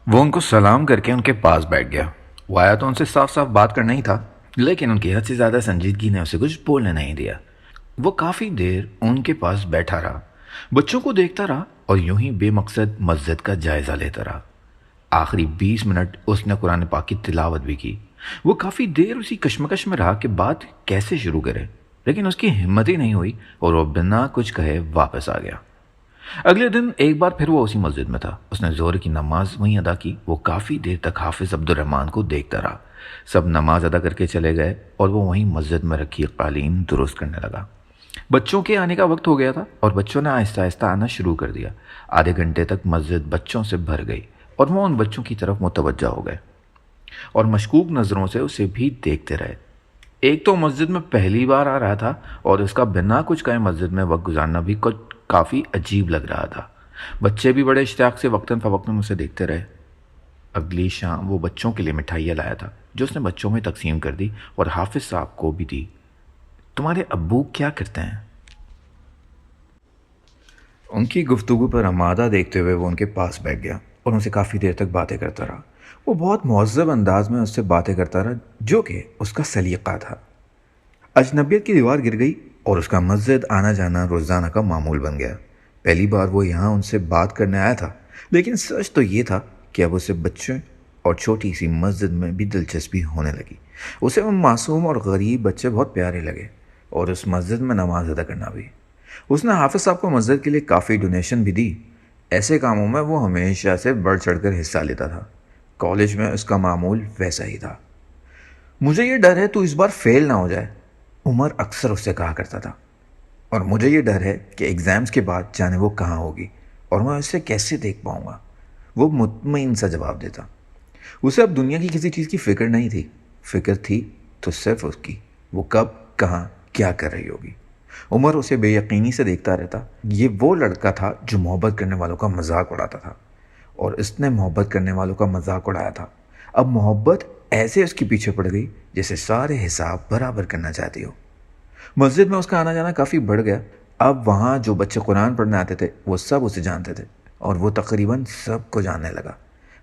وہ ان کو سلام کر کے ان کے پاس بیٹھ گیا۔ وہ آیا تو ان سے صاف صاف بات کرنا ہی تھا، لیکن ان کی حد سے زیادہ سنجیدگی نے اسے کچھ بولنے نہیں دیا۔ وہ کافی دیر ان کے پاس بیٹھا رہا، بچوں کو دیکھتا رہا اور یوں ہی بے مقصد مسجد کا جائزہ لیتا رہا۔ آخری 20 منٹ اس نے قرآن پاک کی تلاوت بھی کی۔ وہ کافی دیر اسی کشمکش میں رہا کہ بات کیسے شروع کرے، لیکن اس کی ہمت ہی نہیں ہوئی اور وہ بنا کچھ کہے واپس آ گیا۔ اگلے دن ایک بار پھر وہ اسی مسجد میں تھا۔ اس نے ظہر کی نماز وہیں ادا کی۔ وہ کافی دیر تک حافظ عبد الرحمن کو دیکھتا رہا۔ سب نماز ادا کر کے چلے گئے اور وہ وہیں مسجد میں رکھی قالین درست کرنے لگا۔ بچوں کے آنے کا وقت ہو گیا تھا اور بچوں نے آہستہ آہستہ آنا شروع کر دیا۔ آدھے گھنٹے تک مسجد بچوں سے بھر گئی اور وہ ان بچوں کی طرف متوجہ ہو گئے اور مشکوک نظروں سے اسے بھی دیکھتے رہے۔ ایک تو مسجد میں پہلی بار آ رہا تھا اور اس کا بنا کچھ کہے مسجد میں وقت گزارنا بھی کافی عجیب لگ رہا تھا۔ بچے بھی بڑے اشتیاق سے وقتاً فوقتاً اسے دیکھتے رہے۔ اگلی شام وہ بچوں کے لیے مٹھائیاں لایا تھا جو اس نے بچوں میں تقسیم کر دی اور حافظ صاحب کو بھی دی۔ تمہارے ابو کیا کرتے ہیں؟ ان کی گفتگو پر آمادہ دیکھتے ہوئے وہ ان کے پاس بیٹھ گیا اور ان سے کافی دیر تک باتیں کرتا رہا۔ وہ بہت مہذب انداز میں اس سے باتیں کرتا رہا جو کہ اس کا سلیقہ تھا۔ اجنبیت کی دیوار گر گئی اور اس کا مسجد آنا جانا روزانہ کا معمول بن گیا۔ پہلی بار وہ یہاں ان سے بات کرنے آیا تھا، لیکن سچ تو یہ تھا کہ اب اسے بچے اور چھوٹی سی مسجد میں بھی دلچسپی ہونے لگی۔ اسے وہ معصوم اور غریب بچے بہت پیارے لگے اور اس مسجد میں نماز ادا کرنا بھی۔ اس نے حافظ صاحب کو مسجد کے لیے کافی ڈونیشن بھی دی۔ ایسے کاموں میں وہ ہمیشہ سے بڑھ چڑھ کر حصہ لیتا تھا۔ کالج میں اس کا معمول ویسا ہی تھا۔ مجھے یہ ڈر ہے تو اس بار فیل نہ ہو جائے، عمر اکثر اس سے کہا کرتا تھا، اور مجھے یہ ڈر ہے کہ ایگزامز کے بعد جانے وہ کہاں ہوگی اور میں اسے کیسے دیکھ پاؤں گا۔ وہ مطمئن سا جواب دیتا۔ اسے اب دنیا کی کسی چیز کی فکر نہیں تھی، فکر تھی تو صرف اس کی، وہ کب کہاں کیا کر رہی ہوگی۔ عمر اسے بے یقینی سے دیکھتا رہتا۔ یہ وہ لڑکا تھا جو محبت کرنے والوں کا مذاق اڑاتا تھا اور اس نے محبت کرنے والوں کا مذاق اڑایا تھا۔ اب محبت ایسے اس کے پیچھے پڑ گئی جیسے سارے حساب برابر کرنا چاہتی ہو۔ مسجد میں اس کا آنا جانا کافی بڑھ گیا۔ اب وہاں جو بچے قرآن پڑھنے آتے تھے وہ سب اسے جانتے تھے اور وہ تقریباً سب کو جاننے لگا۔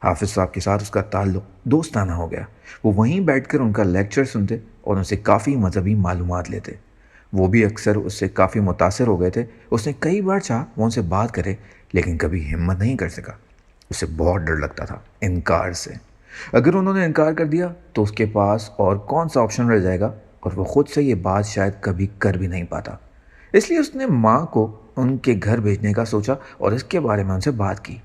حافظ صاحب کے ساتھ اس کا تعلق دوستانہ ہو گیا۔ وہ وہیں بیٹھ کر ان کا لیکچر سنتے اور ان سے کافی مذہبی معلومات لیتے۔ وہ بھی اکثر اس سے کافی متاثر ہو گئے تھے۔ اس نے کئی بار چاہا وہ ان سے بات کرے، لیکن کبھی ہمت نہیں کر سکا۔ اسے بہت ڈر لگتا تھا انکار سے۔ اگر انہوں نے انکار کر دیا تو اس کے پاس اور کون سا آپشن رہ جائے گا، اور وہ خود سے یہ بات شاید کبھی کر بھی نہیں پاتا۔ اس لیے اس نے ماں کو ان کے گھر بھیجنے کا سوچا اور اس کے بارے میں ان سے بات کی۔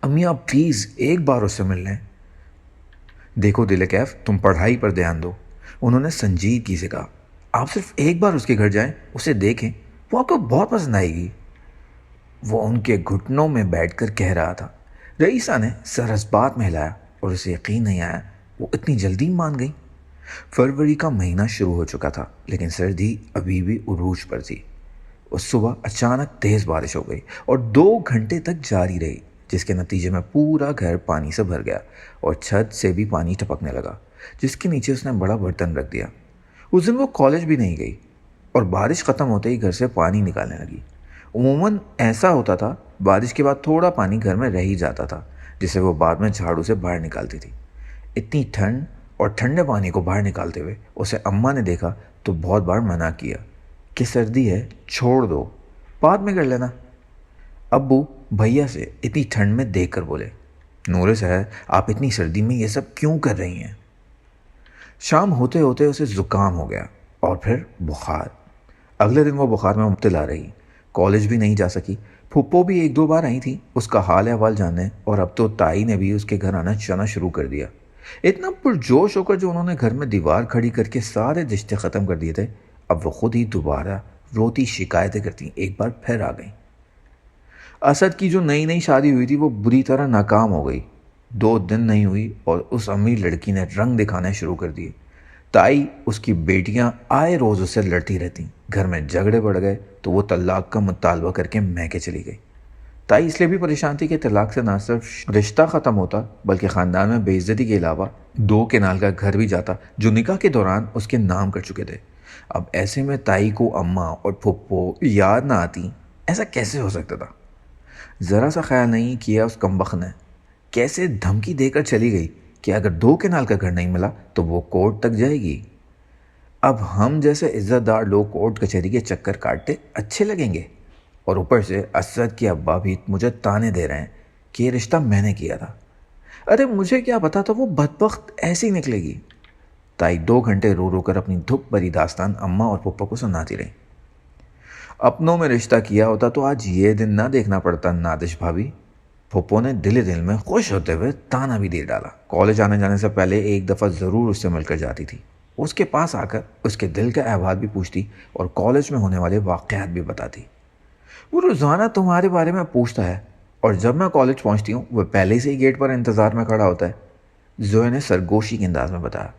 امی آپ پلیز ایک بار اس سے مل لیں۔ دیکھو دل کیف، تم پڑھائی پر دھیان دو، انہوں نے سنجیدگی سے کہا۔ آپ صرف ایک بار اس کے گھر جائیں، اسے دیکھیں، وہ آپ کو بہت پسند آئے گی۔ وہ ان کے گھٹنوں میں بیٹھ کر کہہ رہا تھا۔ رئیسہ نے سر اس بات میں ہلایا اور اسے یقین نہیں آیا وہ اتنی جلدی مان گئی۔ فروری کا مہینہ شروع ہو چکا تھا، لیکن سردی ابھی بھی عروج پر تھی۔ اس صبح اچانک تیز بارش ہو گئی اور 2 گھنٹے تک جاری رہی، جس کے نتیجے میں پورا گھر پانی سے بھر گیا اور چھت سے بھی پانی ٹپکنے لگا، جس کے نیچے اس نے بڑا برتن رکھ دیا۔ اس دن وہ کالج بھی نہیں گئی اور بارش ختم ہوتے ہی گھر سے پانی نکالنے لگی۔ عموماً ایسا ہوتا تھا، بارش کے بعد تھوڑا پانی گھر میں رہ ہی جاتا تھا، جسے وہ بعد میں جھاڑو سے باہر نکالتی تھی۔ اتنی ٹھنڈ اور ٹھنڈے پانی کو باہر نکالتے ہوئے اسے اماں نے دیکھا تو بہت بار منع کیا کہ سردی ہے، چھوڑ دو، بعد میں کر لینا۔ ابو بھیا سے اتنی ٹھنڈ میں دیکھ کر بولے، نورے صاحب آپ اتنی سردی میں یہ سب کیوں کر رہی ہیں؟ شام ہوتے ہوتے اسے زکام ہو گیا اور پھر بخار۔ اگلے دن وہ بخار میں مبتلا رہی، کالج بھی نہیں جا سکی۔ پھپھو بھی 1-2 بار آئی تھی اس کا حال احوال جاننے، اور اب تو تائی نے بھی اس کے گھر آنا جانا شروع کر دیا۔ اتنا پرجوش ہو کر جو انہوں نے گھر میں دیوار کھڑی کر کے سارے رشتے ختم کر دیے تھے، اب وہ خود ہی دوبارہ روتی شکایتیں کرتی ایک بار پھر آ گئیں۔ اسد کی جو نئی نئی شادی ہوئی تھی وہ بری طرح ناکام ہو گئی۔ 2 دن نہیں ہوئی اور اس امیر لڑکی نے رنگ دکھانے شروع کر دیے۔ تائی اس کی بیٹیاں آئے روز اس سے لڑتی رہتیں۔ گھر میں جھگڑے بڑھ گئے تو وہ طلاق کا مطالبہ کر کے میکے چلی گئی۔ تائی اس لیے بھی پریشان تھی کہ طلاق سے نہ صرف رشتہ ختم ہوتا بلکہ خاندان میں بے عزتی کے علاوہ 2 کنال کا گھر بھی جاتا جو نکاح کے دوران اس کے نام کر چکے تھے۔ اب ایسے میں تائی کو اماں اور پھپھو یاد نہ آتی، ایسا کیسے ہو سکتا تھا؟ ذرا سا خیال نہیں کیا اس کمبخت نے۔ کیسے دھمکی دے کر چلی گئی کہ اگر 2 کنال کا گھر نہیں ملا تو وہ کورٹ تک جائے گی۔ اب ہم جیسے عزت دار لوگ کورٹ کچہری کے چکر کاٹتے اچھے لگیں گے؟ اور اوپر سے اسد کے ابا بھی مجھے تانے دے رہے ہیں کہ یہ رشتہ میں نے کیا تھا۔ ارے مجھے کیا پتا تھا وہ بدبخت ایسی نکلے گی۔ تائی 2 گھنٹے رو رو کر اپنی دکھ بھری داستان اماں اور پھپھا کو سناتی رہی۔ اپنوں میں رشتہ کیا ہوتا تو آج یہ دن نہ دیکھنا پڑتا نادش بھابھی، پھپھو نے دل میں خوش ہوتے ہوئے تانا بھی دے ڈالا۔ کالج آنے جانے سے پہلے ایک دفعہ ضرور اس سے مل کر جاتی تھی، اس کے پاس آ کر اس کے دل کا احوال بھی پوچھتی اور کالج میں ہونے والے واقعات بھی بتاتی۔ وہ روزانہ تمہارے بارے میں پوچھتا ہے، اور جب میں کالج پہنچتی ہوں وہ پہلے سے ہی گیٹ پر انتظار میں کھڑا ہوتا ہے، زویا نے سرگوشی کے انداز میں بتایا۔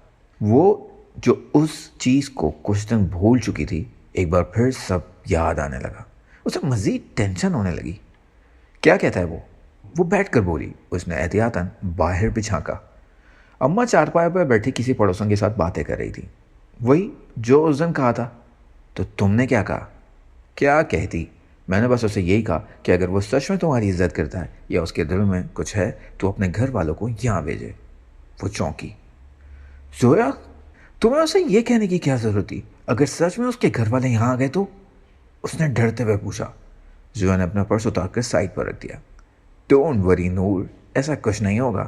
وہ جو اس چیز کو کچھ دن بھول چکی تھی ایک بار پھر سب یاد آنے لگا۔ اسے مزید ٹینشن ہونے لگی۔ کیا کہتا ہے وہ بیٹھ کر بولی۔ اس نے احتیاطاً باہر بھی جھانکا۔ اماں چارپائی پر بیٹھی کسی پڑوسن کے ساتھ باتیں کر رہی تھی۔ وہی جو اس دن کہا تھا۔ تو تم نے کیا کہا؟ کیا کہتی؟ میں نے بس اسے یہی کہا کہ اگر وہ سچ میں تمہاری عزت کرتا ہے یا اس کے دل میں کچھ ہے تو اپنے گھر والوں کو یہاں بھیجے۔ وہ چونکی۔ زویا، تمہیں اسے یہ کہنے کی کیا ضرورت تھی؟ اگر سچ میں اس کے گھر والے یہاں آ گئے تو؟ اس نے ڈرتے ہوئے پوچھا۔ زویا نے اپنا پرس اتار کر سائڈ پر رکھ دیا۔ ڈونٹ وری نور، ایسا کچھ نہیں ہوگا۔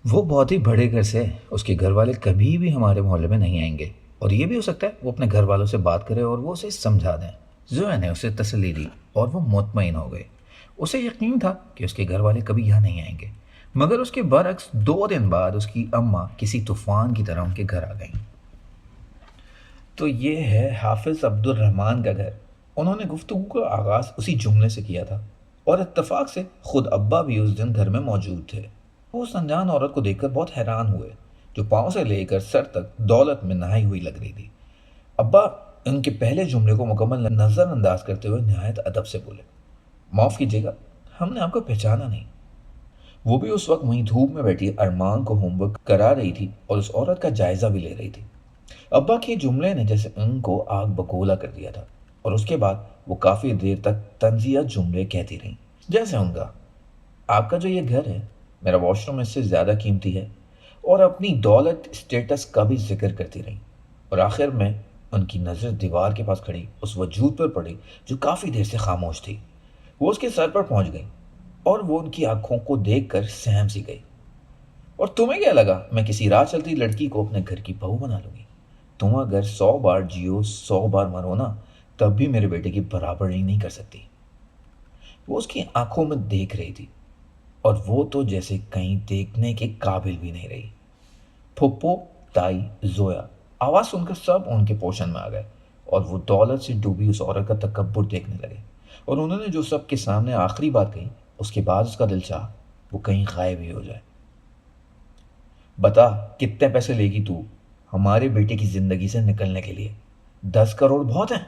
وہ بہت ہی بڑے گھر سے، اس کے گھر والے کبھی بھی ہمارے محلے میں نہیں آئیں گے، اور یہ بھی ہو سکتا ہے وہ اپنے گھر والوں سے بات کرے اور وہ اسے سمجھا دیں۔ زویا نے اسے تسلی دی اور وہ مطمئن ہو گئے۔ اسے یقین تھا کہ اس کے گھر والے کبھی یہاں نہیں آئیں گے، مگر اس کے برعکس 2 دن بعد اس کی اماں کسی طوفان کی طرح ان کے گھر آ گئیں۔ تو یہ ہے حافظ عبد الرحمن کا گھر۔ انہوں نے گفتگو کا آغاز اسی جملے سے کیا تھا، اور اتفاق سے خود ابا بھی اس دن گھر میں موجود تھے۔ وہ اس انجان عورت کو دیکھ کر بہت حیران ہوئے، جو پاؤں سے لے کر سر تک دولت میں نہائی ہوئی لگ رہی تھی۔ ابا ان کے پہلے جملے کو مکمل نظر انداز کرتے ہوئے نہایت ادب سے بولے، معاف کیجیے گا، ہم نے آپ کو پہچانا نہیں۔ وہ بھی اس وقت وہیں دھوپ میں بیٹھی ارمان کو ہوم ورک کرا رہی تھی اور اس عورت کا جائزہ بھی لے رہی تھی۔ ابا کے جملے نے جیسے ان کو آگ بگولا کر دیا تھا، اور اس کے بعد وہ کافی دیر تک طنزیہ جملے کہتی رہیں، جیسے ان کا آپ کا جو یہ گھر ہے میرا واش روم اس سے زیادہ قیمتی ہے، اور اپنی دولت اسٹیٹس کا بھی ذکر کرتی رہیں۔ اور آخر میں ان کی نظر دیوار کے پاس کھڑی اس وجود پر پڑی جو کافی دیر سے خاموش تھی۔ وہ اس کے سر پر پہنچ گئی اور وہ ان کی آنکھوں کو دیکھ کر سہم سی گئی۔ اور تمہیں کیا لگا میں کسی راہ چلتی لڑکی کو اپنے گھر کی بہو بنا لوں گی؟ تم اگر 100 بار جیو 100 بار مرو نا، تب بھی میرے بیٹے کی برابری نہیں کر سکتی۔ وہ اس کی آنکھوں میں دیکھ رہی تھی، اور وہ تو جیسے کہیں دیکھنے کے قابل بھی نہیں رہی۔ پھپھو، تائی، زویا آواز سن کر سب ان کے پوشن میں آ گئے، اور وہ دولت سے ڈوبی اس عورت کا تکبر دیکھنے لگے، اور انہوں نے جو سب کے سامنے آخری بات کہی، اس کے بعد اس کا دل چاہا وہ کہیں غائب ہی ہو جائے۔ بتا کتنے پیسے لے گی تو ہمارے بیٹے کی زندگی سے نکلنے کے لیے؟ 10 کروڑ بہت ہیں؟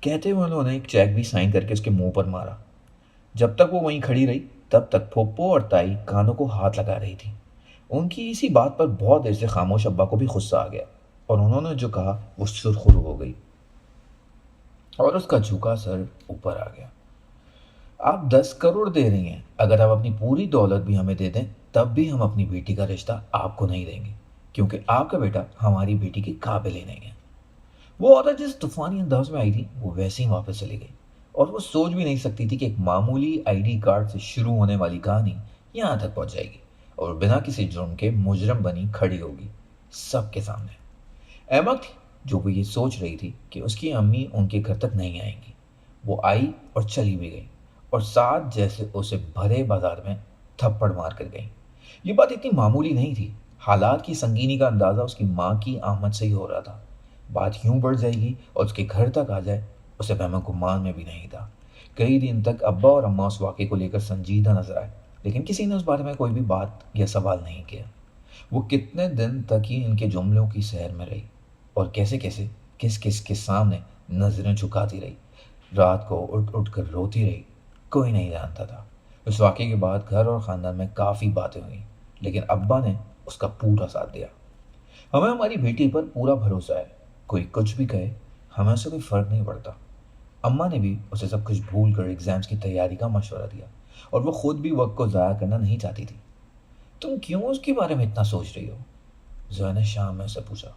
کہتے ہوئے انہوں نے ایک چیک بھی سائن کر کے اس کے منہ پر مارا۔ جب تک وہ وہیں کھڑی رہی تب تک پھپھو اور تائی کانوں کو ہاتھ لگا رہی تھی۔ ان کی اسی بات پر بہت دیر سے خاموش ابا کو بھی غصہ آ گیا، اور انہوں نے جو کہا وہ سرخرو ہو گئی اور اس کا جھکا سر اوپر آ گیا۔ آپ 10 کروڑ دے رہی ہیں، اگر آپ اپنی پوری دولت بھی ہمیں دے دیں تب بھی ہم اپنی بیٹی کا رشتہ آپ کو نہیں دیں گے، کیونکہ آپ کا بیٹا ہماری بیٹی کے قابل ہی نہیں ہے۔ وہ عورت جس طوفانی انداز میں آئی تھی وہ ویسے ہی واپس چلی گئی، اور وہ سوچ بھی نہیں سکتی تھی کہ ایک معمولی ID کارڈ سے شروع ہونے والی کہانی یہاں تک پہنچ جائے گی اور بنا کسی جرم کے مجرم بنی کھڑی ہوگی سب کے سامنے۔ احمد تھی جو وہ یہ سوچ رہی تھی کہ اس کی امی ان کے گھر تک نہیں آئیں گی۔ وہ آئی اور چلی بھی گئی، اور ساتھ جیسے اسے بھرے بازار میں تھپڑ مار کر گئی۔ یہ بات اتنی معمولی نہیں تھی، حالات کی سنگینی کا اندازہ اس کی ماں کی آمد سے ہی ہو رہا تھا۔ بات یوں بڑھ جائے گی اور اس کے گھر تک آ جائے، اسے وہم گمان میں بھی نہیں تھا۔ کئی دن تک ابا اور اماں اس واقعے کو لے کر سنجیدہ نظر آئے، لیکن کسی نے اس بارے میں کوئی بھی بات یا سوال نہیں کیا۔ وہ کتنے دن تک ہی ان کے جملوں کی سیر میں رہی، اور کیسے کیسے کس کس کے سامنے نظریں جھکاتی رہی، رات کو اٹھ اٹھ کر روتی رہی، کوئی نہیں جانتا تھا۔ اس واقعے کے بعد گھر اور خاندان میں کافی باتیں ہوئیں، لیکن ابا نے اس کا پورا ساتھ دیا۔ ہمیں ہماری بیٹی پر پورا بھروسہ ہے، کوئی کچھ بھی کہے ہمیں اسے کوئی فرق نہیں پڑتا۔ اماں نے بھی اسے سب کچھ بھول کر ایگزامس کی تیاری کا مشورہ دیا اور وہ خود بھی وقت کو ضائع کرنا نہیں چاہتی تھی۔ تم کیوں اس کے بارے میں اتنا سوچ رہی ہو؟ زویا نے شام میں اسے پوچھا۔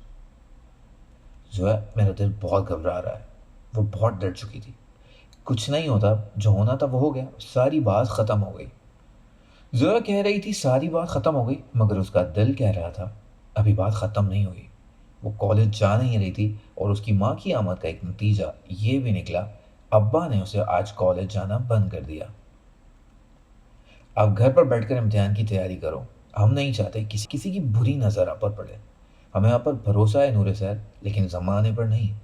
زویا، میرا دل بہت گھبرا رہا ہے۔ وہ بہت ڈر چکی تھی۔ کچھ نہیں ہوتا، جو ہونا تھا وہ ہو گیا، ساری بات ختم ہو گئی۔ زویا کہہ رہی تھی ساری بات ختم ہو گئی، مگر اس کا دل کہہ رہا تھا ابھی بات ختم نہیں ہوئی۔ وہ کالج جا نہیں رہی تھی اور اس کی ماں کی آمد کا ایک نتیجہ یہ بھی نکلا، ابا نے اسے آج کالج جانا بند کر دیا۔ آپ گھر پر بیٹھ کر امتحان کی تیاری کرو، ہم نہیں چاہتے کسی کی بری نظر آپ پر پڑے۔ ہمیں آپ پر بھروسہ ہے نور سیر، لیکن زمانے پر نہیں۔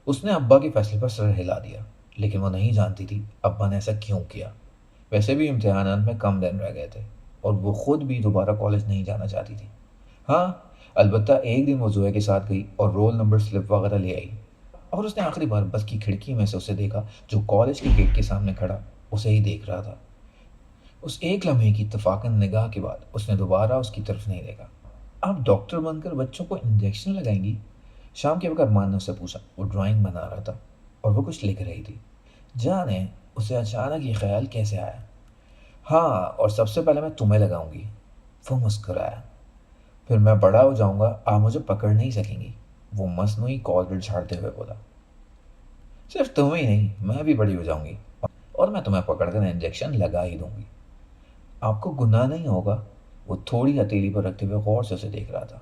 اس نے ابا کے فیصلے پر سر ہلا دیا، لیکن وہ نہیں جانتی تھی ابا نے ایسا کیوں کیا۔ ویسے بھی امتحانات میں کم دن رہ گئے تھے اور وہ خود بھی دوبارہ کالج نہیں جانا چاہتی تھی۔ ہاں، البتہ ایک دن وہ زویا کے ساتھ گئی اور رول نمبر سلپ وغیرہ لے آئی، اور اس نے آخری بار بس کی کھڑکی میں سے اسے دیکھا جو کالج کے گیٹ کے سامنے کھڑا اسے ہی دیکھ رہا تھا۔ اس ایک لمحے کی اتفاقاً نگاہ کے بعد اس نے دوبارہ اس کی طرف نہیں دیکھا۔ آپ ڈاکٹر بن کر بچوں کو انجیکشن لگائیں گی؟ شام کے وقت ارمان نے اس سے پوچھا۔ وہ ڈرائنگ بنا رہا تھا اور وہ کچھ لکھ رہی تھی۔ جانے اسے اچانک یہ خیال کیسے آیا۔ ہاں، اور سب سے پہلے میں تمہیں لگاؤں گی۔ وہ مسکرایا۔ پھر میں بڑا ہو جاؤں گا، آپ مجھے پکڑ نہیں سکیں گی، وہ مصنوعی کالر جھاڑتے ہوئے بولا۔ صرف تم ہی نہیں، میں بھی بڑی ہو جاؤں گی اور میں تمہیں پکڑ کر انجیکشن لگا ہی دوں گی۔ آپ کو گناہ نہیں ہوگا؟ وہ تھوڑی ہتھیلی پر رکھتے ہوئے غور سے اسے دیکھ رہا تھا۔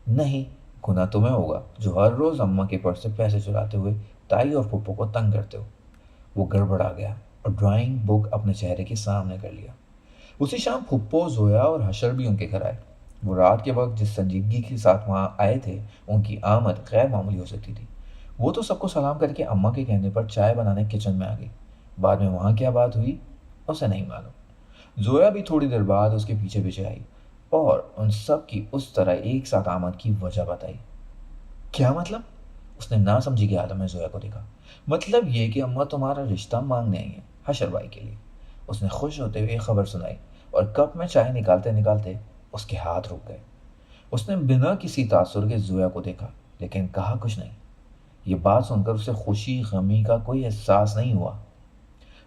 نہیں، گناہ تمہیں ہوگا جو ہر روز اماں کے پرس سے پیسے چراتے ہوئے تائی اور پھپھو کو تنگ کرتے ہو۔ وہ گڑبڑا گیا اور ڈرائنگ بک اپنے چہرے کے سامنے کر لیا۔ اسی شام پھپھو، زویا اور حشر بھی ان کے گھر آئے۔ وہ رات کے وقت جس سنجیدگی کے ساتھ وہاں آئے تھے، ان کی آمد غیر معمولی ہو سکتی تھی۔ وہ تو سب کو سلام کر کے اماں کے کہنے پر چائے بنانے کچن میں آ گئی۔ بعد میں وہاں کیا بات ہوئی اسے نہیں معلوم۔ زویا بھی تھوڑی دیر بعد اس کے پیچھے پیچھے آئی اور ان سب کی اس طرح ایک ساتھ آمد کی وجہ بتائی۔ کیا مطلب؟ اس نے ناسمجھی کے عالم میں زویا کو دیکھا۔ مطلب یہ کہ اماں تمہارا رشتہ مانگنے آئی ہیں حشر بھائی کے لیے۔ اس نے خوش ہوتے ہوئے خبر سنائی اور کپ میں چائے نکالتے نکالتے اس کے ہاتھ رک گئے۔ اس نے بنا کسی تاثر کے زویا کو دیکھا، لیکن کہا کچھ نہیں۔ یہ بات سن کر اسے خوشی غمی کا کوئی احساس نہیں ہوا۔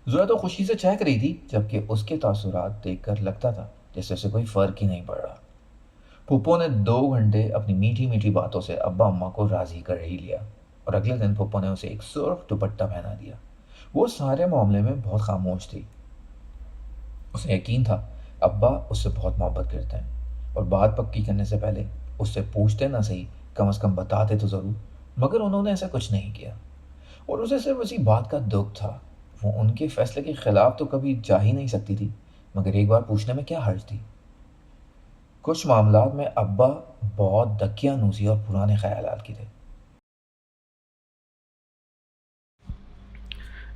زویا تو خوشی سے چہک رہی تھی، جبکہ اس کے تاثرات دیکھ کر لگتا تھا جیسے اسے کوئی فرق ہی نہیں پڑ رہا۔ پھپھو نے 2 گھنٹے اپنی میٹھی میٹھی باتوں سے ابا اماں کو راضی کر ہی لیا، اور اگلے دن پھپھو نے اسے ایک سرخ دوپٹہ پہنا دیا۔ وہ سارے معاملے میں بہت خاموش تھی۔ اسے یقین تھا ابا اس سے بہت محبت کرتے ہیں، اور بات پکی کرنے سے پہلے اس سے پوچھتے نہ صحیح، کم از کم بتاتے تو ضرور، مگر انہوں نے ایسا کچھ نہیں کیا۔ اور اسے صرف اسی بات کا دکھ تھا۔ وہ ان کے فیصلے کے خلاف تو کبھی جا ہی نہیں سکتی تھی، مگر ایک بار پوچھنے میں کیا حرج تھی۔ کچھ معاملات میں ابا بہت دقیانوسی اور پرانے خیالات کی تھے۔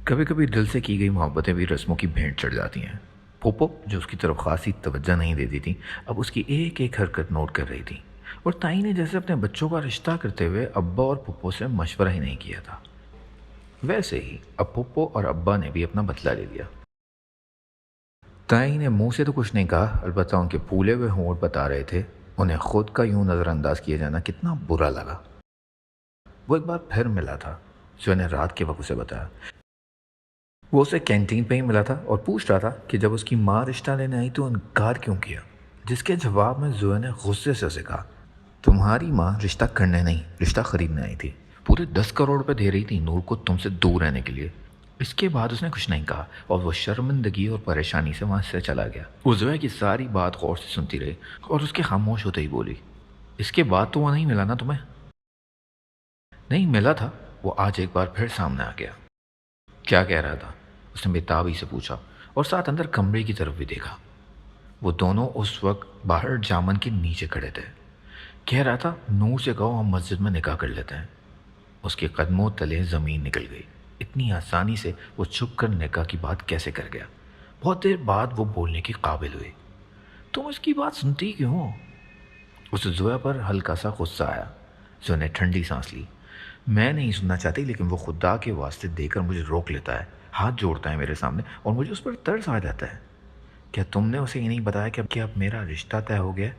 کبھی کبھی دل سے کی گئی محبتیں بھی رسموں کی بھینٹ چڑھ جاتی ہیں۔ پھوپھو جو اس کی طرف خاصی توجہ نہیں دیتی تھی، اب اس کی ایک ایک حرکت نوٹ کر رہی تھی، اور تائی نے جیسے اپنے بچوں کا رشتہ کرتے ہوئے ابا اور پھوپھو سے مشورہ ہی نہیں کیا تھا، ویسے ہی اب پھوپھو اور ابا نے بھی اپنا بدلہ لے لیا۔ تائی نے منہ سے تو کچھ نہیں کہا، البتہ ان کے پھولے ہوئے ہونٹ بتا رہے تھے انہیں خود کا یوں نظر انداز کیا جانا کتنا برا لگا۔ وہ ایک بار پھر ملا تھا جو نے رات کے وقت اسے بتایا۔ وہ اسے کینٹین پہ ہی ملا تھا اور پوچھ رہا تھا کہ جب اس کی ماں رشتہ لینے آئی تو انکار کیوں کیا، جس کے جواب میں زویا نے غصے سے اسے کہا، تمہاری ماں رشتہ کرنے نہیں، رشتہ خریدنے آئی تھی، پورے 10 کروڑ روپے دے رہی تھی نور کو تم سے دور رہنے کے لیے۔ اس کے بعد اس نے کچھ نہیں کہا اور وہ شرمندگی اور پریشانی سے وہاں سے چلا گیا۔ وہ زویا کی ساری بات غور سے سنتی رہی اور اس کے خاموش ہوتے ہی بولی، اس کے بعد تو وہ نہیں ملا نا تمہیں؟ نہیں ملا تھا، وہ آج ایک بار پھر سامنے آ گیا۔ کیا کہہ رہا تھا؟ اس نے بےتابی سے پوچھا اور ساتھ اندر کمرے کی طرف بھی دیکھا۔ وہ دونوں اس وقت باہر جامن کے نیچے کھڑے تھے۔ کہہ رہا تھا نور سے کہو ہم مسجد میں نکاح کر لیتے ہیں۔ اس کے قدموں تلے زمین نکل گئی۔ اتنی آسانی سے وہ چھپ کر نکاح کی بات کیسے کر گیا؟ بہت دیر بعد وہ بولنے کی قابل ہوئی۔ تم اس کی بات سنتی کیوں ہو؟ اسے زویا پر ہلکا سا غصہ آیا۔ زویا نے ٹھنڈی سانس لی۔ میں نہیں سننا چاہتی، لیکن وہ خدا کے واسطے دے کر مجھے روک لیتا ہے، ہاتھ جوڑتا ہے میرے سامنے اور مجھے اس پر ترس آ جاتا ہے۔ کیا تم نے اسے یہ نہیں بتایا کہ اب میرا رشتہ طے ہو گیا؟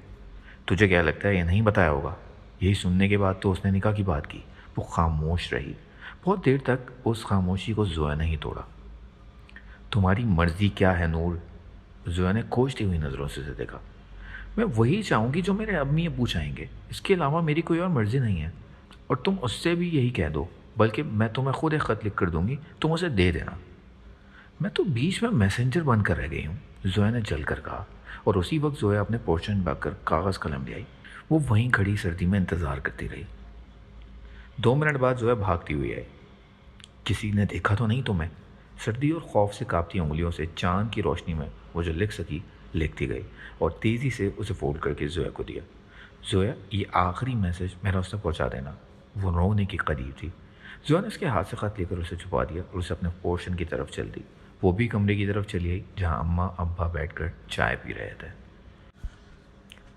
تجھے کیا لگتا ہے یہ نہیں بتایا ہوگا؟ یہی سننے کے بعد تو اس نے نکاح کی بات کی۔ وہ خاموش رہی۔ بہت دیر تک اس خاموشی کو زویا نے ہی توڑا۔ تمہاری مرضی کیا ہے نور؟ زویا نے کھوجتی ہوئی نظروں سے اسے دیکھا۔ میں وہی چاہوں گی جو میرے امی ابو چاہیں گے، اس کے علاوہ میری کوئی اور مرضی نہیں ہے، اور تم اس سے بھی یہی کہہ دو، بلکہ میں تمہیں خود ایک خط لکھ کر دوں گی، تم اسے دے دینا۔ میں تو بیچ میں میسنجر بن کر رہ گئی ہوں، زویا نے جل کر کہا، اور اسی وقت زویا اپنے پورشن میں بھاگ کر کاغذ قلم لے آئی۔ وہ وہیں کھڑی سردی میں انتظار کرتی رہی۔ 2 منٹ بعد زویا بھاگتی ہوئی آئی۔ کسی نے دیکھا تو نہیں تمہیں؟ سردی اور خوف سے کانپتی انگلیوں سے چاند کی روشنی میں وہ جو لکھ سکی لکھتی گئی، اور تیزی سے اسے فولڈ کر کے زویا کو دیا۔ زویا، یہ آخری میسج میرا اس تک پہنچا دینا۔ وہ رونے کے قریب تھی۔ زویا نے اس کے ہاتھ سے خط لے کر اسے چھپا دیا اور اسے اپنے پورشن کی طرف چل دی۔ وہ بھی کمرے کی طرف چلی آئی جہاں اماں ابا بیٹھ کر چائے پی رہے تھے۔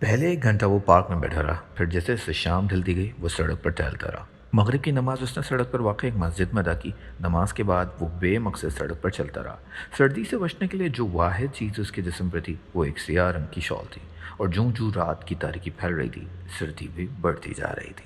پہلے 1 گھنٹہ وہ پارک میں بیٹھا رہا، پھر جیسے جیسے شام ڈھلتی گئی وہ سڑک پر ٹہلتا رہا۔ مغرب کی نماز اس نے سڑک پر واقع ایک مسجد میں ادا کی۔ نماز کے بعد وہ بے مقصد سڑک پر چلتا رہا۔ سردی سے بچنے کے لیے جو واحد چیز اس کے جسم پر تھی وہ ایک سیاہ رنگ کی شال تھی، اور جوں جوں رات کی تاریکی پھیل رہی تھی سردی بھی بڑھتی جا رہی تھی۔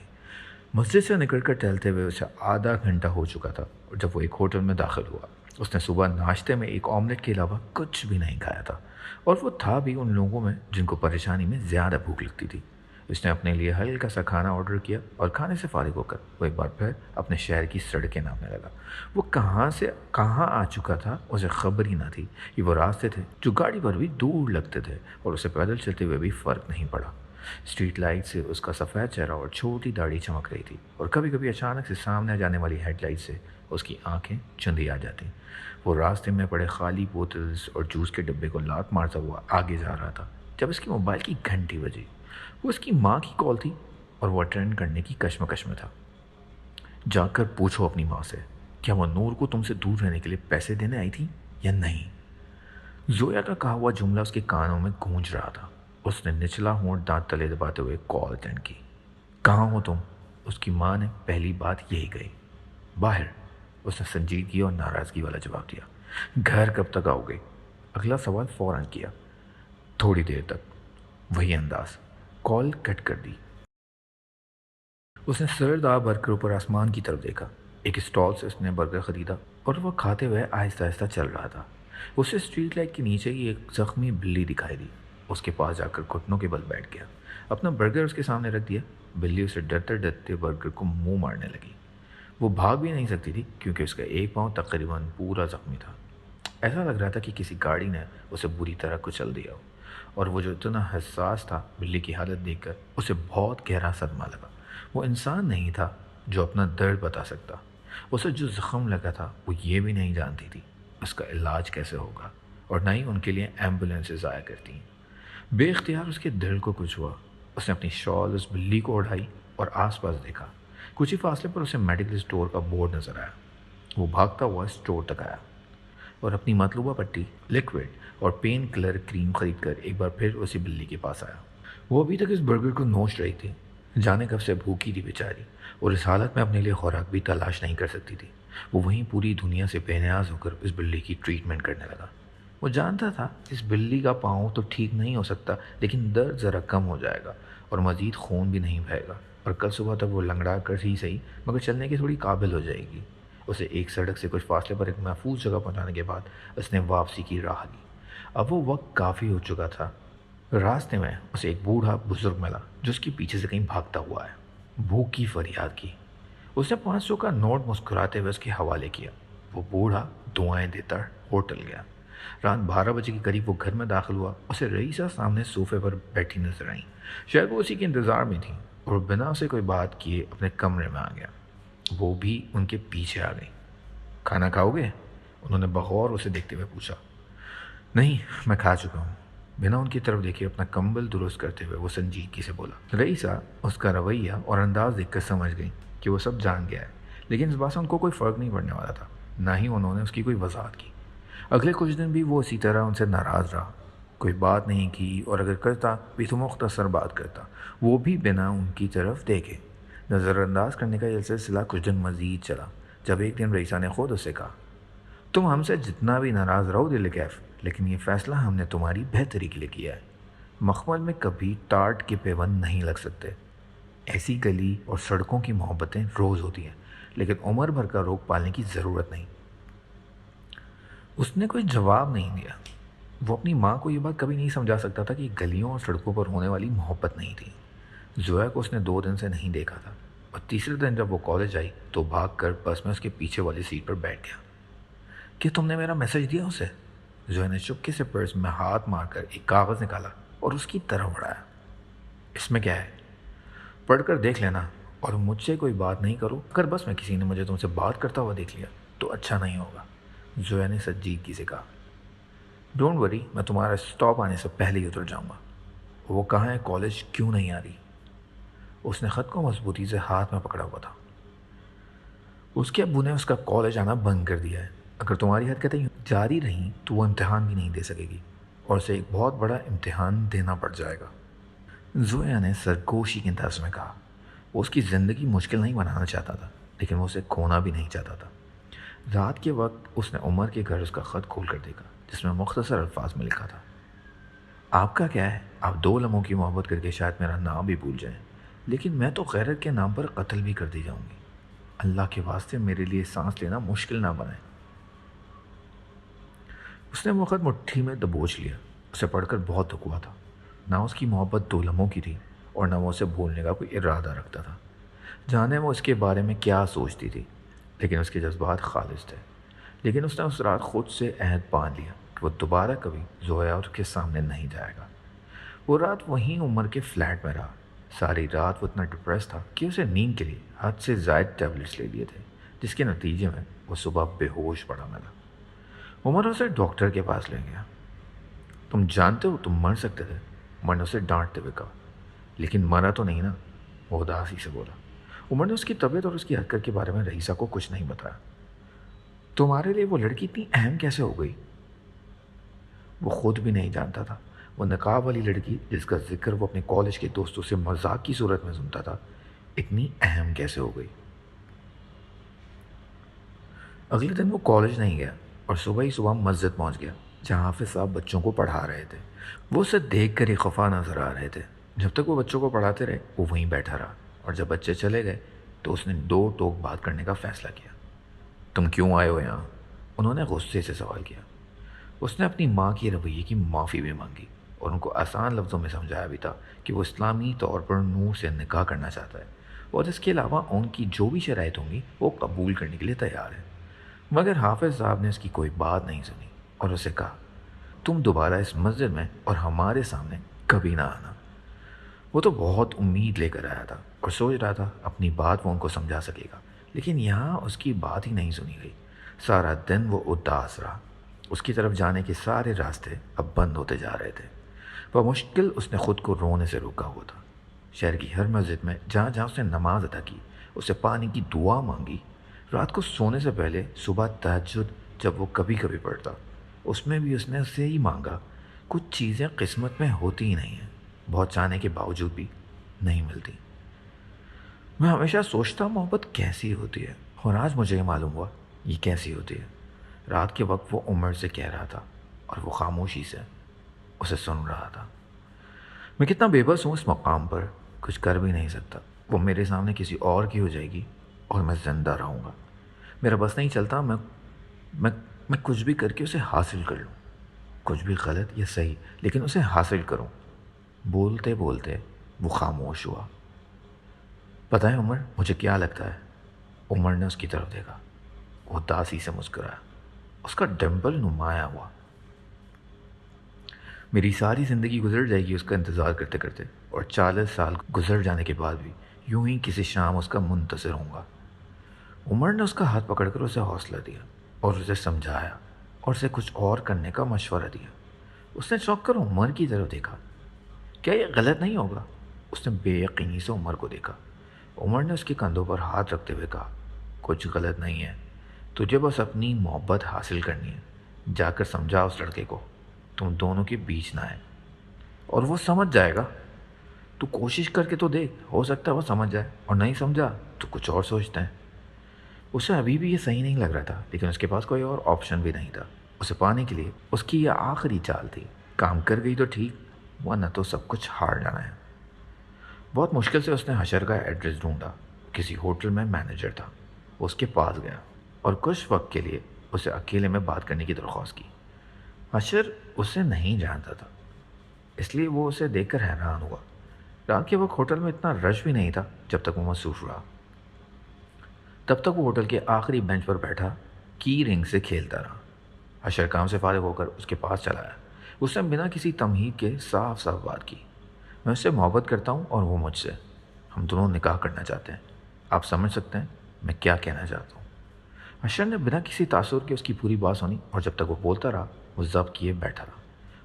مسجد سے نکل کر ٹہلتے ہوئے اسے آدھا گھنٹہ ہو چکا تھا، اور جب وہ ایک ہوٹل میں داخل ہوا اس نے صبح ناشتے میں ایک آملیٹ کے علاوہ کچھ بھی نہیں کھایا تھا، اور وہ تھا بھی ان لوگوں میں جن کو پریشانی میں زیادہ بھوک لگتی تھی۔ اس نے اپنے لیے ہلکا سا کھانا آرڈر کیا، اور کھانے سے فارغ ہو کر وہ ایک بار پھر اپنے شہر کی سڑکیں ناپنے لگا۔ وہ کہاں سے کہاں آ چکا تھا اسے خبر ہی نہ تھی۔ یہ وہ راستے تھے جو گاڑی پر بھی دور لگتے تھے، اور اسے پیدل چلتے ہوئے بھی فرق نہیں پڑا۔ اسٹریٹ لائٹ سے اس کا سفید چہرہ اور چھوٹی داڑھی چمک رہی تھی، اور کبھی کبھی اچانک سے سامنے جانے والی ہیڈ لائٹ سے اس کی آنکھیں چندی آ جاتی۔ وہ راستے میں پڑے خالی بوتلز اور جوس کے ڈبے کو لات مارتا ہوا آگے جا رہا تھا جب اس کی موبائل کی گھنٹی بجی۔ وہ اس کی ماں کی کال تھی، اور وہ اٹینڈ کرنے کی کشمکش میں تھا۔ جا کر پوچھو اپنی ماں سے، کیا وہ نور کو تم سے دور رہنے کے لیے پیسے دینے آئی تھی یا نہیں؟ زویا کا کہا ہوا جملہ اس کے کانوں میں گونج رہا تھا۔ اس نے نچلا ہونٹ دانت تلے دباتے ہوئے کال اٹینڈ کی۔ کہاں ہو تم؟ اس کی ماں نے پہلی بات یہی کہی۔ باہر، اس نے سنجیدگی اور ناراضگی والا جواب دیا۔ گھر کب تک آؤ گے؟ اگلا سوال فوراً کیا۔ تھوڑی دیر تک۔ وہی انداز۔ کال کٹ کر دی۔ اس نے سر دا بھر کر اوپر آسمان کی طرف دیکھا۔ ایک اسٹال سے اس نے برگر خریدا، اور وہ کھاتے ہوئے آہستہ آہستہ چل رہا تھا۔ اسے اسٹریٹ لائٹ کے نیچے ہی ایک زخمی بلی دکھائی دی۔ اس کے پاس جا کر گھٹنوں کے بل بیٹھ گیا۔ اپنا برگر اس کے سامنے رکھ دیا۔ بلی اسے ڈرتے ڈرتے برگر کو منہ مارنے لگی۔ وہ بھاگ بھی نہیں سکتی تھی کیونکہ اس کا ایک پاؤں تقریباً پورا زخمی تھا۔ ایسا لگ رہا تھا کہ کسی گاڑی نے اسے بری طرح کچل دیا ہو، اور وہ جو اتنا حساس تھا، بلی کی حالت دیکھ کر اسے بہت گہرا صدمہ لگا۔ وہ انسان نہیں تھا جو اپنا درد بتا سکتا۔ اسے جو زخم لگا تھا وہ یہ بھی نہیں جانتی تھی اس کا علاج کیسے ہوگا، اور نہ ہی ان کے لیے ایمبولینسز آیا کرتی ہیں۔ بے اختیار اس کے دل کو کچھ ہوا۔ اس نے اپنی شال اس بلی کو اڑائی اور آس پاس دیکھا۔ کچھ ہی فاصلے پر اسے میڈیکل اسٹور کا بورڈ نظر آیا۔ وہ بھاگتا ہوا اسٹور تک آیا اور اپنی مطلوبہ پٹی، لیکوڈ اور پین کلر کریم خرید کر ایک بار پھر اسی بلی کے پاس آیا۔ وہ ابھی تک اس برگر کو نوچ رہی تھی، جانے کب سے بھوکی تھی بیچاری، اور اس حالت میں اپنے لیے خوراک بھی تلاش نہیں کر سکتی تھی۔ وہ وہیں پوری دنیا سے بے نیاز ہو کر اس بلی کی ٹریٹمنٹ کرنے لگا۔ وہ جانتا تھا اس بلی کا پاؤں تو ٹھیک نہیں ہو سکتا، لیکن درد ذرا کم ہو جائے گا اور مزید خون بھی نہیں بہے گا، اور کل صبح تک وہ لنگڑا کر ہی صحیح مگر چلنے کی تھوڑی قابل ہو جائے گی۔ اسے ایک سڑک سے کچھ فاصلے پر ایک محفوظ جگہ پہنچانے کے بعد اس نے واپسی کی راہ لی۔ اب وہ وقت کافی ہو چکا تھا۔ راستے میں اسے ایک بوڑھا بزرگ ملا جو اس کے پیچھے سے کہیں بھاگتا ہوا ہے۔ بھوک کی فریاد کی۔ اس نے 500 کا نوٹ مسکراتے ہوئے اس کے حوالے کیا۔ وہ بوڑھا دعائیں دیتا ہوٹل گیا۔ رات 12 بجے کے قریب وہ گھر میں داخل ہوا۔ اسے رئیسہ سامنے صوفے پر بیٹھی نظر آئیں۔ شاید وہ اسی کے انتظار میں تھی، اور بنا اسے کوئی بات کیے اپنے کمرے میں آ گیا۔ وہ بھی ان کے پیچھے آ گئی۔ کھانا کھاؤ گے؟ انہوں نے بغور اسے دیکھتے ہوئے پوچھا۔ نہیں، میں کھا چکا ہوں۔ بنا ان کی طرف دیکھے اپنا کمبل درست کرتے ہوئے وہ سنجیدگی سے بولا۔ رئیسہ اس کا رویہ اور انداز دیکھ کر سمجھ گئی کہ وہ سب جان گیا ہے، لیکن اس بات سے ان کو کوئی فرق نہیں پڑنے والا تھا، نہ ہی انہوں نے اس کی کوئی وضاحت کی۔ اگلے کچھ دن بھی وہ اسی طرح ان سے ناراض رہا، کوئی بات نہیں کی، اور اگر کرتا بھی تو مختصر بات کرتا، وہ بھی بنا ان کی طرف دیکھے۔ نظر انداز کرنے کا یہ سلسلہ کچھ دن مزید چلا، جب ایک دن رئیسہ نے خود اسے کہا، تم ہم سے جتنا بھی ناراض رہو دل کیف، لیکن یہ فیصلہ ہم نے تمہاری بہتری کے لیے کیا ہے۔ مخمل میں کبھی ٹاٹ کے پیوند نہیں لگ سکتے۔ ایسی گلی اور سڑکوں کی محبتیں روز ہوتی ہیں، لیکن عمر بھر کا روک پالنے کی ضرورت نہیں۔ اس نے کوئی جواب نہیں دیا۔ وہ اپنی ماں کو یہ بات کبھی نہیں سمجھا سکتا تھا کہ گلیوں اور سڑکوں پر ہونے والی محبت نہیں تھی۔ زویا کو اس نے 2 دن سے نہیں دیکھا تھا، اور تیسرے دن جب وہ کالج آئی تو بھاگ کر بس میں اس کے پیچھے والی سیٹ پر بیٹھ گیا۔ کہ تم نے میرا میسج دیا اسے؟ زویا نے چپکے سے پرس میں ہاتھ مار کر ایک کاغذ نکالا اور اس کی طرف بڑھایا۔ اس میں کیا ہے؟ پڑھ کر دیکھ لینا، اور مجھ سے کوئی بات نہیں کرو۔ اگر بس میں کسی نے مجھے تم سے بات کرتا ہوا دیکھ لیا تو اچھا نہیں ہوگا، زویا نے سنجیدگی سے کہا۔ ڈونٹ وری، میں تمہارا اسٹاپ آنے سے پہلے ہی اتر جاؤں گا۔ وہ کہاں ہے؟ کالج کیوں نہیں آ رہی؟ اس نے خط کو مضبوطی سے ہاتھ میں پکڑا ہوا تھا۔ اس کے ابو نے اس کا کالج آنا بند کر دیا ہے۔ اگر تمہاری حرکتیں جاری رہیں تو وہ امتحان بھی نہیں دے سکے گی، اور اسے ایک بہت بڑا امتحان دینا پڑ جائے گا، زویا نے سرگوشی کے انداز میں کہا۔ وہ اس کی زندگی مشکل نہیں بنانا چاہتا تھا، لیکن وہ اسے کھونا بھی نہیں چاہتا تھا۔ رات کے وقت اس نے عمر کے گھر اس کا خط کھول کر دیکھا، جس میں مختصر الفاظ میں لکھا تھا: آپ کا کیا ہے؟ آپ 2 لمحوں کی محبت کر کے شاید میرا نام بھی بھول جائیں، لیکن میں تو غیرت کے نام پر قتل بھی کر دی جاؤں گی۔ اللہ کے واسطے میرے لیے سانس لینا مشکل نہ بنائے۔ اس نے وہ خط مٹھی میں دبوچ لیا۔ اسے پڑھ کر بہت دکھ ہوا تھا۔ نہ اس کی محبت 2 لمحوں کی تھی، اور نہ وہ اسے بھولنے کا کوئی ارادہ رکھتا تھا۔ جانے وہ اس کے بارے میں کیا سوچتی تھی، لیکن اس کے جذبات خالص تھے۔ لیکن اس نے اس رات خود سے عہد باندھ لیا کہ وہ دوبارہ کبھی زویا اور کے سامنے نہیں جائے گا۔ وہ رات وہیں عمر کے فلیٹ میں رہا۔ ساری رات وہ اتنا ڈپریس تھا کہ اسے نیند کے لیے حد سے زائد ٹیبلٹس لے لیے تھے، جس کے نتیجے میں وہ صبح بے ہوش پڑا ملا۔ عمر اسے ڈاکٹر کے پاس لے گیا۔ تم جانتے ہو تم مر سکتے تھے، عمر نے اسے ڈانٹتے ہوئے کہا۔ لیکن مرا تو نہیں نا، وہ اداسی سے بولا۔ عمر نے اس کی طبیعت اور اس کی حرکت کے بارے میں رئیسہ کو کچھ نہیں بتایا۔ تمہارے لیے وہ لڑکی اتنی اہم کیسے ہو گئی؟ وہ خود بھی نہیں جانتا تھا۔ وہ نقاب والی لڑکی جس کا ذکر وہ اپنے کالج کے دوستوں سے مذاق کی صورت میں سنتا تھا، اتنی اہم کیسے ہو گئی؟ اگلے دن وہ کالج نہیں گیا، اور صبح ہی صبح مسجد پہنچ گیا، جہاں حافظ صاحب بچوں کو پڑھا رہے تھے۔ وہ اسے دیکھ کر ہی خفا نظر آ رہے تھے۔ جب تک وہ بچوں کو پڑھاتے رہے وہ وہیں بیٹھا رہا، اور جب بچے چلے گئے تو اس نے 2 ٹوک بات کرنے کا فیصلہ کیا۔ تم کیوں آئے ہو یہاں؟ انہوں نے غصے سے سوال کیا۔ اس نے اپنی ماں کی رویے کی معافی بھی مانگی، اور ان کو آسان لفظوں میں سمجھایا بھی تھا کہ وہ اسلامی طور پر نور سے نکاح کرنا چاہتا ہے، اور اس کے علاوہ ان کی جو بھی شرائط ہوں گی وہ قبول کرنے کے لیے تیار ہے۔ مگر حافظ صاحب نے اس کی کوئی بات نہیں سنی، اور اسے کہا، تم دوبارہ اس مسجد میں اور ہمارے سامنے کبھی نہ آنا۔ وہ تو بہت امید لے کر آیا تھا، اور سوچ رہا تھا اپنی بات وہ ان کو سمجھا سکے گا، لیکن یہاں اس کی بات ہی نہیں سنی گئی۔ سارا دن وہ اداس رہا۔ اس کی طرف جانے کے سارے راستے اب بند ہوتے جا رہے تھے۔ بمشکل اس نے خود کو رونے سے روکا ہوا تھا۔ شہر کی ہر مسجد میں جہاں جہاں اس نے نماز ادا کی، اسے پانی کی دعا مانگی، رات کو سونے سے پہلے صبح تہجد جب وہ کبھی کبھی پڑھتا، اس میں بھی اس نے اسے ہی مانگا۔ کچھ چیزیں قسمت میں ہوتی ہی نہیں ہیں، بہت چاہنے کے باوجود بھی نہیں ملتی۔ میں ہمیشہ سوچتا محبت کیسی ہوتی ہے، اور آج مجھے یہ معلوم ہوا یہ کیسی ہوتی ہے۔ رات کے وقت وہ عمر سے کہہ رہا تھا، اور وہ خاموشی سے اسے سن رہا تھا۔ میں کتنا بے بس ہوں اس مقام پر، کچھ کر بھی نہیں سکتا۔ وہ میرے سامنے کسی اور کی ہو جائے گی اور میں زندہ رہوں گا۔ میرا بس نہیں چلتا میں کچھ بھی کر کے اسے حاصل کر لوں، کچھ بھی غلط یا صحیح، لیکن اسے حاصل کروں۔ بولتے بولتے وہ خاموش ہوا۔ پتہ ہے عمر مجھے کیا لگتا ہے؟ عمر نے اس کی طرف دیکھا۔ وہ اداسی سے مسکرایا، اس کا ڈمپل نمایاں ہوا۔ میری ساری زندگی گزر جائے گی اس کا انتظار کرتے کرتے، اور 40 سال گزر جانے کے بعد بھی یوں ہی کسی شام اس کا منتظر ہوں گا۔ عمر نے اس کا ہاتھ پکڑ کر اسے حوصلہ دیا، اور اسے سمجھایا، اور اسے کچھ اور کرنے کا مشورہ دیا۔ اس نے چونک کر عمر کی طرف دیکھا۔ کیا یہ غلط نہیں ہوگا؟ اس نے بے یقینی سے عمر کو دیکھا۔ عمر نے اس کے کندھوں پر ہاتھ رکھتے ہوئے کہا، کچھ غلط نہیں ہے، تجھے بس اپنی محبت حاصل کرنی ہے۔ جا کر سمجھا اس لڑکے کو تم دونوں کے بیچ نہ ہے، اور وہ سمجھ جائے گا۔ تو کوشش کر کے تو دیکھ، ہو سکتا ہے وہ سمجھ جائے، اور نہیں سمجھا تو کچھ اور سوچتے ہیں۔ اسے ابھی بھی یہ صحیح نہیں لگ رہا تھا، لیکن اس کے پاس کوئی اور آپشن بھی نہیں تھا۔ اسے پانے کے لیے اس کی یہ آخری چال تھی۔ کام کر گئی تو ٹھیک، ورنہ تو سب کچھ ہار جانا ہے۔ بہت مشکل سے اس نے حشر کا ایڈریس ڈھونڈا۔ کسی ہوٹل میں مینیجر تھا۔ وہ اس کے پاس گیا اور کچھ وقت کے لیے اسے اکیلے میں بات کرنے کی درخواست کی۔ حشر اسے نہیں جانتا تھا، اس لیے وہ اسے دیکھ کر حیران ہوا۔ رات کے وقت ہوٹل میں اتنا رش بھی نہیں تھا جب تک وہ مصروف رہا۔ تب تک وہ ہوٹل کے آخری بینچ پر بیٹھا کی رنگ سے کھیلتا رہا۔ حشر کام سے فارغ ہو کر اس کے پاس چلا آیا۔ اس نے بنا کسی تمہید کے صاف صاف بات کی۔ میں اس سے محبت کرتا ہوں اور وہ مجھ سے۔ ہم دونوں نکاح کرنا چاہتے ہیں۔ آپ سمجھ سکتے ہیں میں کیا کہنا چاہتا ہوں۔ حشر نے بنا کسی تاثر کے اس کی پوری بات سنی اور جب تک وہ بولتا رہا وہ ضبط کیے بیٹھا رہا۔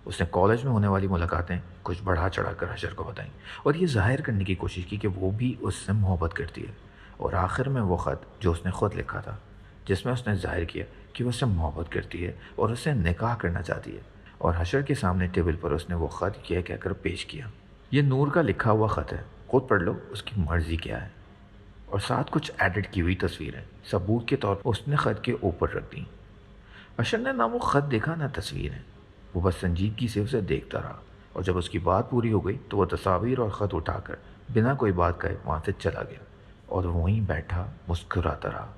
اس نے کالج میں ہونے والی ملاقاتیں کچھ بڑھا چڑھا کر حشر کو بتائیں اور یہ ظاہر کرنے کی کوشش کی کہ وہ بھی اس سے محبت کرتی ہے، اور آخر میں وہ خط جو اس نے خود لکھا تھا جس میں اس نے ظاہر کیا کہ وہ اس سے محبت کرتی ہے اور اس سے نکاح کرنا چاہتی ہے، اور حشر کے سامنے ٹیبل پر اس نے وہ خط یہ کہہ کر پیش کیا، یہ نور کا لکھا ہوا خط ہے، خود پڑھ لو اس کی مرضی کیا ہے، اور ساتھ کچھ ایڈٹ کی ہوئی تصویریں ثبوت کے طور پر اس نے خط کے اوپر رکھ دیں۔ حشر نے نہ وہ خط دیکھا نہ تصویریں، وہ بس سنجیدگی سے اسے دیکھتا رہا، اور جب اس کی بات پوری ہو گئی تو وہ تصاویر اور خط اٹھا کر بنا کوئی بات کہے وہاں سے چلا گیا اور وہیں بیٹھا مسکراتا رہا۔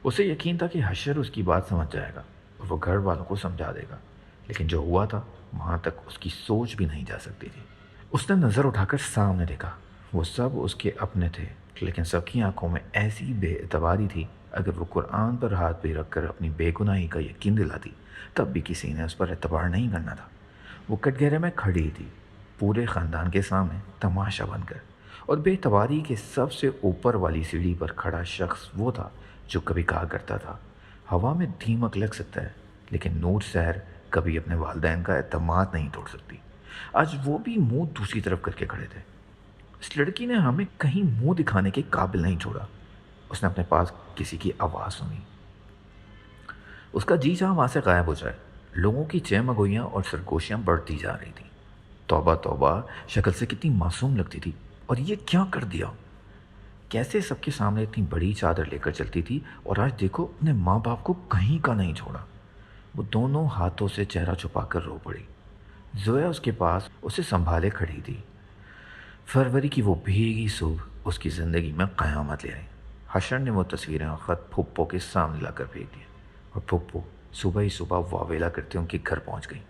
اسے یقین تھا کہ حشر اس کی بات سمجھ جائے گا اور وہ گھر والوں کو سمجھا دے گا، لیکن جو ہوا تھا وہاں تک اس کی سوچ بھی نہیں جا سکتی تھی۔ اس نے نظر اٹھا کر سامنے دیکھا، وہ سب اس کے اپنے تھے، لیکن سب کی آنکھوں میں ایسی بے اعتباری تھی اگر وہ قرآن پر ہاتھ بھی رکھ کر اپنی بے گناہی کا یقین دلاتی تب بھی کسی نے اس پر اعتبار نہیں کرنا تھا۔ وہ کٹ گہرے میں کھڑی تھی پورے خاندان کے سامنے تماشا بن کر، اور بے اعتباری کے سب سے اوپر والی سیڑھی پر کھڑا شخص وہ تھا جو کبھی کہا کرتا تھا ہوا میں دیمک لگ سکتا ہے لیکن نور سحر کبھی اپنے والدین کا اعتماد نہیں توڑ سکتی۔ آج وہ بھی منہ دوسری طرف کر کے کھڑے تھے۔ اس لڑکی نے ہمیں کہیں منہ دکھانے کے قابل نہیں چھوڑا۔ اس نے اپنے پاس کسی کی آواز سنی، اس کا جی چاہا وہاں سے غائب ہو جائے۔ لوگوں کی چہمگوئیاں اور سرگوشیاں بڑھتی جا رہی تھیں۔ توبہ توبہ، شکل سے کتنی معصوم لگتی تھی، اور یہ کیا کر دیا؟ کیسے سب کے سامنے اتنی بڑی چادر لے کر چلتی تھی، اور آج دیکھو اپنے ماں باپ کو کہیں کا نہیں چھوڑا۔ وہ دونوں ہاتھوں سے چہرہ چھپا کر رو پڑی۔ زویا اس کے پاس اسے سنبھالے کھڑی تھی۔ فروری کی وہ بھیگی صبح اس کی زندگی میں قیامت لے آئی۔ حشر نے وہ تصویریں اور خط پھپھو کے سامنے لا کر پھینک دیا، اور پھپھو صبح ہی صبح واویلا کرتے ان کے گھر پہنچ گئیں۔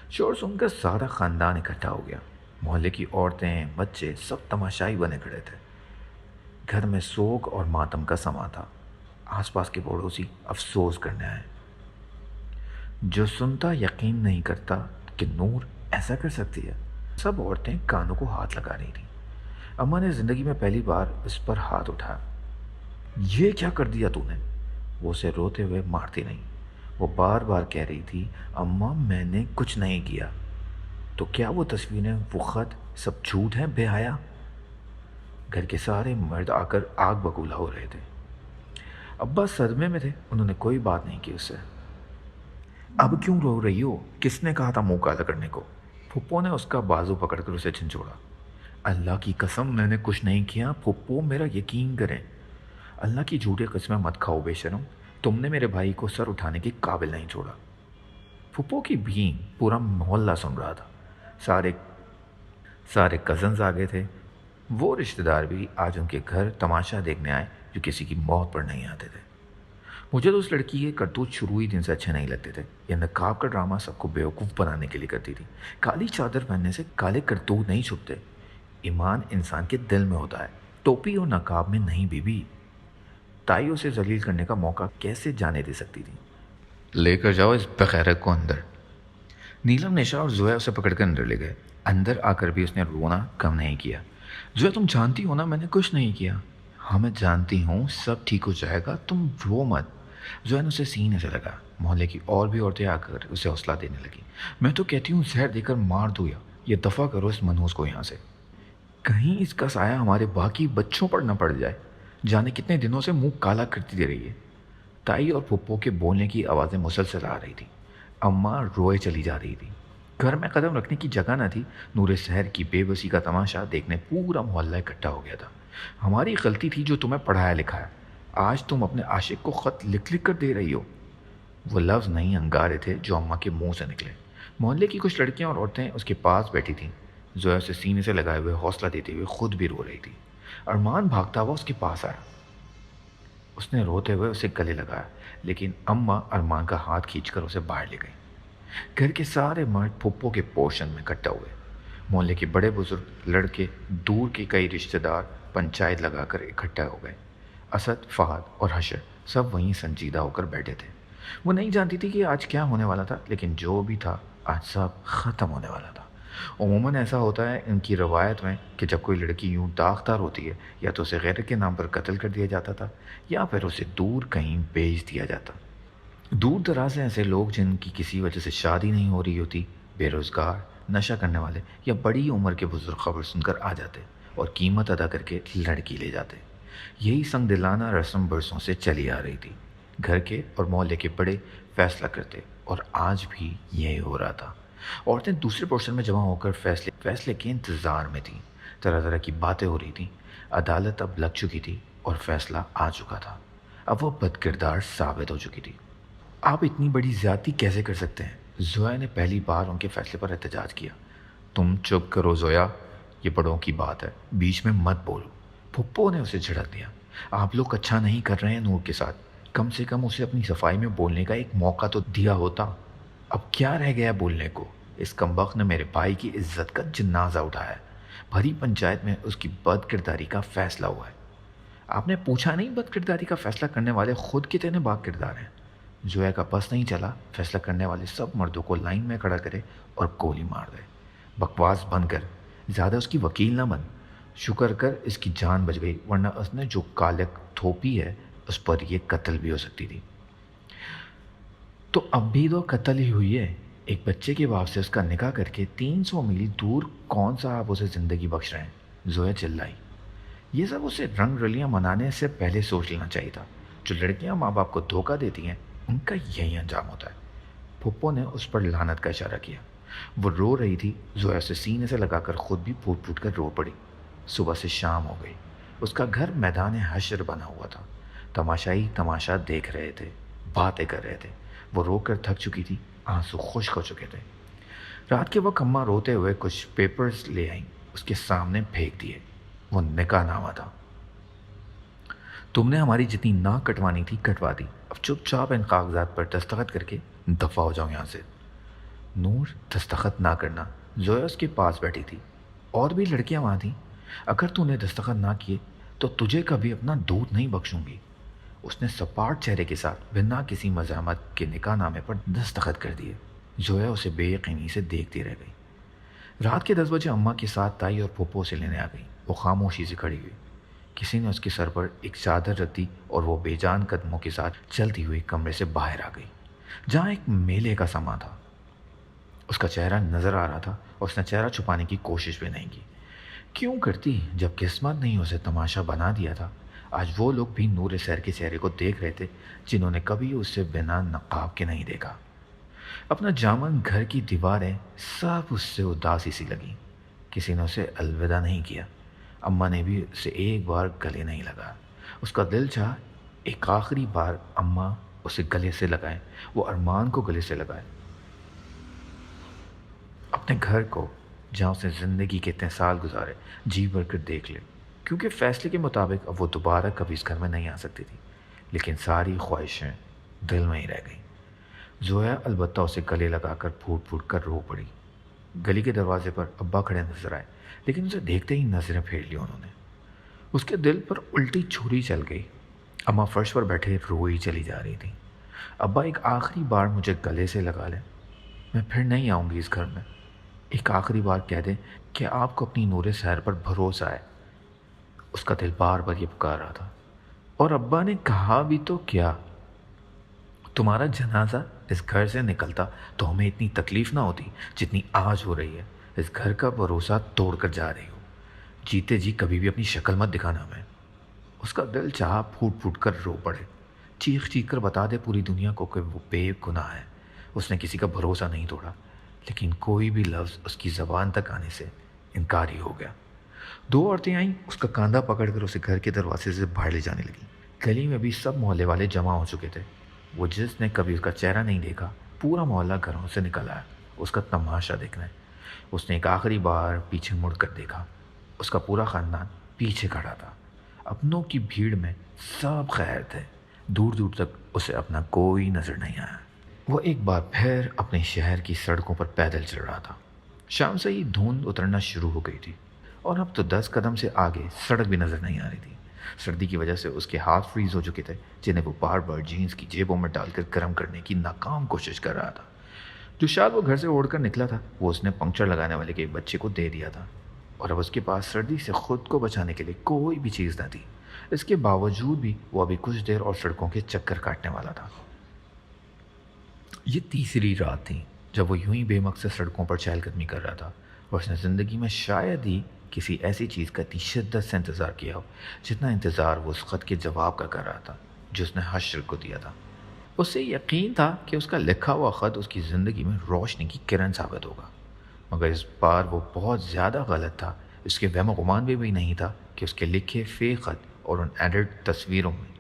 شور سن کر سارا خاندان اکٹھا ہو گیا۔ محلے کی عورتیں، بچے سب تماشائی بنے کھڑے تھے۔ گھر میں سوگ اور ماتم کا سما تھا۔ آس پاس کے پڑوسی افسوس کرنے آئے۔ جو سنتا یقین نہیں کرتا کہ نور ایسا کر سکتی ہے۔ سب عورتیں کانوں کو ہاتھ لگا رہی تھیں۔ اماں نے زندگی میں پہلی بار اس پر ہاتھ اٹھایا۔ یہ کیا کر دیا تو نے؟ وہ اسے روتے ہوئے مارتی نہیں، وہ بار بار کہہ رہی تھی اماں میں نے کچھ نہیں کیا۔ تو کیا وہ تصویریں، وہ خط سب جھوٹ ہیں بے حیا؟ گھر کے سارے مرد آ کر آگ بگولا ہو رہے تھے۔ ابا صدمے میں تھے، انہوں نے کوئی بات نہیں کی اس سے۔ اب کیوں رو رہی ہو؟ کس نے کہا تھا منہ کالا کرنے کو؟ پھپھو نے اس کا بازو پکڑ کر اسے جھنجھوڑا۔ اللہ کی قسم میں نے کچھ نہیں کیا پھپھو، میرا یقین کریں۔ اللہ کی جھوٹی قسمیں مت کھاؤ بے شرم، تم نے میرے بھائی کو سر اٹھانے کے قابل نہیں چھوڑا۔ پھپھو کی بھین پورا محلہ سن رہا تھا۔ سارے کزنز آگے تھے۔ وہ رشتہ دار بھی آج ان کے گھر تماشا دیکھنے آئے جو کسی کی موت پر نہیں آتے تھے۔ مجھے تو اس لڑکی کے کرتوت شروع ہی دن سے اچھے نہیں لگتے تھے۔ یہ نقاب کا ڈرامہ سب کو بیوقوف بنانے کے لیے کرتی تھی۔ کالی چادر پہننے سے کالے کرتوت نہیں چھپتے۔ ایمان انسان کے دل میں ہوتا ہے، ٹوپی اور نقاب میں نہیں بیوی۔ تائی اسے ذلیل کرنے کا موقع کیسے جانے دے سکتی تھی؟ لے کر جاؤ اس بغیرت کو اندر۔ نیلم، نشا اور زویا اسے پکڑ کر اندر لے گئے۔ اندر آ کر بھی اس نے رونا کم نہیں کیا۔ زویا تم جانتی ہو نا میں نے کچھ نہیں کیا۔ ہاں میں جانتی ہوں، سب ٹھیک ہو جائے گا، تم رو مت۔ زویا نے اسے سینے سے لگا۔ محلے کی اور بھی عورتیں آ کر اسے حوصلہ دینے لگی۔ میں تو کہتی ہوں زہر دے کر مار دو، یا دفع کرو اس منحوس کو یہاں سے، کہیں اس کا سایہ ہمارے باقی بچوں پر نہ پڑ جائے۔ جانے کتنے دنوں سے منہ کالا کرتی دے رہی ہے۔ تائی اور پھپھو کے بولنے کی آوازیں مسلسل آ رہی تھی۔ اماں روئے چلی جا رہی تھی۔ گھر میں قدم رکھنے کی جگہ نہ تھی۔ نور سحر کی بے بسی کا تماشا دیکھنے پورا محلہ اکٹھا ہو گیا تھا۔ ہماری غلطی تھی جو تمہیں پڑھایا لکھایا، آج تم اپنے عاشق کو خط لکھ کر دے رہی ہو۔ وہ لفظ نہیں ہنگارے تھے جو اماں کے منہ سے نکلے۔ محلے کی کچھ لڑکیاں اور عورتیں اس کے پاس بیٹھی تھیں۔ زویا اسے سینے سے لگائے ہوئے حوصلہ دیتے ہوئے خود بھی رو رہی تھی۔ ارمان بھاگتا ہوا اس کے پاس آیا۔ اس نے روتے ہوئے اسے گلے لگایا، لیکن اماں ارمان کا ہاتھ کھینچ کر اسے باہر لے گئی۔ گھر کے سارے مرد پھپھو کے پورشن میں اکٹھا ہوئے۔ محلے کے بڑے بزرگ، لڑکے، دور کے کئی رشتہ دار پنچایت لگا کر اکٹھا ہو گئے۔ اسد، فہد اور حشر سب وہیں سنجیدہ ہو کر بیٹھے تھے۔ وہ نہیں جانتی تھی کہ آج کیا ہونے والا تھا، لیکن جو بھی تھا آج سب ختم ہونے والا تھا۔ عموماً ایسا ہوتا ہے ان کی روایت میں کہ جب کوئی لڑکی یوں داغدار ہوتی ہے، یا تو اسے غیرت کے نام پر قتل کر دیا جاتا تھا، یا پھر اسے دور کہیں بیچ دیا جاتا۔ دور دراز سے ایسے لوگ جن کی کسی وجہ سے شادی نہیں ہو رہی ہوتی، بے روزگار، نشہ کرنے والے یا بڑی عمر کے بزرگ خبر سن کر آ جاتے اور قیمت ادا کر کے لڑکی لے جاتے۔ یہی سنگ دلانہ رسم برسوں سے چلی آ رہی تھی۔ گھر کے اور محلے کے بڑے فیصلہ کرتے، اور آج بھی یہی ہو رہا تھا۔ عورتیں دوسرے پورشن میں جمع ہو کر فیصلے کے انتظار میں تھیں۔ طرح طرح کی باتیں ہو رہی تھیں۔ عدالت اب لگ چکی تھی اور فیصلہ آ چکا تھا۔ اب وہ بد کردار ثابت ہو چکی تھی۔ آپ اتنی بڑی زیادتی کیسے کر سکتے ہیں؟ زویا نے پہلی بار ان کے فیصلے پر احتجاج کیا۔ تم چپ کرو زویا، یہ بڑوں کی بات ہے، بیچ میں مت بولو۔ پھپھو نے اسے جھڑک دیا۔ آپ لوگ اچھا نہیں کر رہے ہیں نور کے ساتھ، کم سے کم اسے اپنی صفائی میں بولنے کا ایک موقع تو دیا ہوتا۔ اب کیا رہ گیا بولنے کو؟ اس کمبخت نے میرے بھائی کی عزت کا جنازہ اٹھایا ہے۔ بھری پنچایت میں اس کی بد کرداری کا فیصلہ ہوا ہے۔ آپ نے پوچھا نہیں بد کرداری کا فیصلہ کرنے والے خود کتنے با کردار ہیں؟ زویا کا بس نہیں چلا، فیصلہ کرنے والے سب مردوں کو لائن میں کھڑا کرے اور گولی مار دے۔ بکواس بند کر، زیادہ اس کی وکیل نہ بن۔ شکر کر اس کی جان بچ گئی، ورنہ اس نے جو کالک تھوپی ہے اس پر یہ قتل بھی ہو سکتی تھی۔ تو اب بھی تو قتل ہی ہوئی ہے۔ ایک بچے کے باپ سے اس کا نکاح کر کے 300 میل دور کون سا آپ اسے زندگی بخش رہے ہیں؟ زویا چلائی۔ یہ سب اسے رنگ رلیاں منانے سے پہلے سوچ لینا چاہیے تھا۔ جو لڑکیاں ماں باپ کو دھوکہ دیتی ہیں ان کا یہی انجام ہوتا ہے۔ پھپھو نے اس پر لعنت کا اشارہ کیا۔ وہ رو رہی تھی۔ زویا سے سینے سے لگا کر خود بھی پھوٹ پھوٹ کر رو پڑی۔ صبح سے شام ہو گئی۔ اس کا گھر میدان حشر بنا ہوا تھا۔ تماشائی تماشا دیکھ رہے تھے، باتیں کر رہے تھے۔ وہ رو کر تھک چکی تھی، آنسو خشک ہو چکے تھے۔ رات کے وقت اماں روتے ہوئے کچھ پیپرز لے آئیں، اس کے سامنے پھینک دیے۔ وہ نکاح نامہ تھا۔ تم نے ہماری جتنی ناک کٹوانی تھی کٹوا دی، اب چپ چاپ ان کاغذات پر دستخط کر کے دفع ہو جاؤ یہاں سے۔ نور، دستخط نہ کرنا۔ زویا اس کے پاس بیٹھی تھی۔ اور بھی لڑکیاں وہاں تھیں۔ اگر تو نے دستخط نہ کیے تو تجھے کبھی اپنا دودھ نہیں بخشوں گی۔ اس نے سپاٹ چہرے کے ساتھ بنا کسی مزاحمت کے نکاح نامے پر دستخط کر دیے۔ زویا اسے بے یقینی سے دیکھتی رہ گئی۔ رات کے 10 بجے اماں کے ساتھ تائی اور پھپھو اسے لینے آ گئی۔ وہ خاموشی سے کھڑی ہوئی۔ کسی نے اس کے سر پر ایک چادر رکھ دی اور وہ بے جان قدموں کے ساتھ چلتی ہوئی کمرے سے باہر آ گئی، جہاں ایک میلے کا سامان تھا۔ اس کا چہرہ نظر آ رہا تھا اور اس نے چہرہ چھپانے کی کوشش بھی نہیں کی۔ کیوں کرتی جب قسمت نے اسے تماشا بنا دیا تھا؟ آج وہ لوگ بھی نور سیر کے چہرے کو دیکھ رہے تھے جنہوں نے کبھی اسے بنا نقاب کے نہیں دیکھا۔ اپنا جامن گھر کی دیواریں سب اس سے اداسی سی لگیں۔ کسی نے اسے الوداع نہیں کیا۔ اماں نے بھی اسے ایک بار گلے نہیں لگا۔ اس کا دل چاہا ایک آخری بار اماں اسے گلے سے لگائیں، وہ ارمان کو گلے سے لگائے، اپنے گھر کو جہاں اس نے زندگی کے اتنے سال گزارے جی بھر کر دیکھ لے، کیونکہ فیصلے کے مطابق اب وہ دوبارہ کبھی اس گھر میں نہیں آ سکتی تھی۔ لیکن ساری خواہشیں دل میں ہی رہ گئیں۔ زویا البتہ اسے گلے لگا کر پھوٹ پھوٹ کر رو پڑی۔ گلی کے دروازے پر ابا کھڑے نظر آئے، لیکن اسے دیکھتے ہی نظریں پھیر لی انہوں نے۔ اس کے دل پر الٹی چھری چل گئی۔ اماں فرش پر بیٹھے روئی چلی جا رہی تھی۔ ابا، ایک آخری بار مجھے گلے سے لگا لیں، میں پھر نہیں آؤں گی اس گھر میں۔ ایک آخری بار کہہ دیں کہ آپ کو اپنی نور سحر پر بھروسہ ہے۔ اس کا دل بار بار یہ پکار رہا تھا۔ اور ابا نے کہا بھی تو کیا؟ تمہارا جنازہ اس گھر سے نکلتا تو ہمیں اتنی تکلیف نہ ہوتی جتنی آج ہو رہی ہے۔ اس گھر کا بھروسہ توڑ کر جا رہی ہو۔ جیتے جی کبھی بھی اپنی شکل مت دکھانا ہمیں۔ اس کا دل چاہا پھوٹ پھوٹ کر رو پڑے، چیخ چیخ کر بتا دے پوری دنیا کو کہ وہ بے گناہ ہے، اس نے کسی کا بھروسہ نہیں توڑا۔ لیکن کوئی بھی لفظ اس کی زبان تک آنے سے انکاری ہو گیا۔ 2 عورتیں آئیں، اس کا کاندھا پکڑ کر اسے گھر کے دروازے سے باہر لے جانے لگیں۔ گلی میں بھی سب محلے والے جمع ہو چکے تھے۔ وہ جس نے کبھی اس کا چہرہ نہیں دیکھا، پورا محلہ گھروں سے نکل آیا اس کا تماشا دیکھنا ہے۔ اس نے ایک آخری بار پیچھے مڑ کر دیکھا۔ اس کا پورا خاندان پیچھے کھڑا تھا۔ اپنوں کی بھیڑ میں سب غیر تھے، دور دور تک اسے اپنا کوئی نظر نہیں آیا۔ وہ ایک بار پھر اپنے شہر کی سڑکوں پر پیدل چل رہا تھا۔ شام سے ہی دھند اترنا شروع ہو گئی تھی اور اب تو 10 قدم سے آگے سڑک بھی نظر نہیں آ رہی تھی۔ سردی کی وجہ سے اس کے ہاتھ فریز ہو چکے تھے، جنہیں وہ بار بار جینز کی جیبوں میں ڈال کر گرم کرنے کی ناکام کوشش کر رہا تھا۔ جو شال وہ گھر سے اوڑھ کر نکلا تھا وہ اس نے پنکچر لگانے والے کے ایک بچے کو دے دیا تھا، اور اب اس کے پاس سردی سے خود کو بچانے کے لیے کوئی بھی چیز نہ تھی۔ اس کے باوجود بھی وہ ابھی کچھ دیر اور سڑکوں کے چکر کاٹنے والا تھا۔ یہ تیسری رات تھی جب وہ یوں ہی بے مقصد سڑکوں پر چہل قدمی کر رہا تھا، اور اس نے زندگی میں شاید ہی کسی ایسی چیز کا اتنی شدت سے انتظار کیا ہو جتنا انتظار وہ اس خط کے جواب کا کر رہا تھا جو اس نے حشر کو دیا تھا۔ اسے یقین تھا کہ اس کا لکھا ہوا خط اس کی زندگی میں روشنی کی کرن ثابت ہوگا، مگر اس بار وہ بہت زیادہ غلط تھا۔ اس کے وہم و گمان بھی نہیں تھا کہ اس کے لکھے فیک خط اور ان ایڈٹ تصویروں میں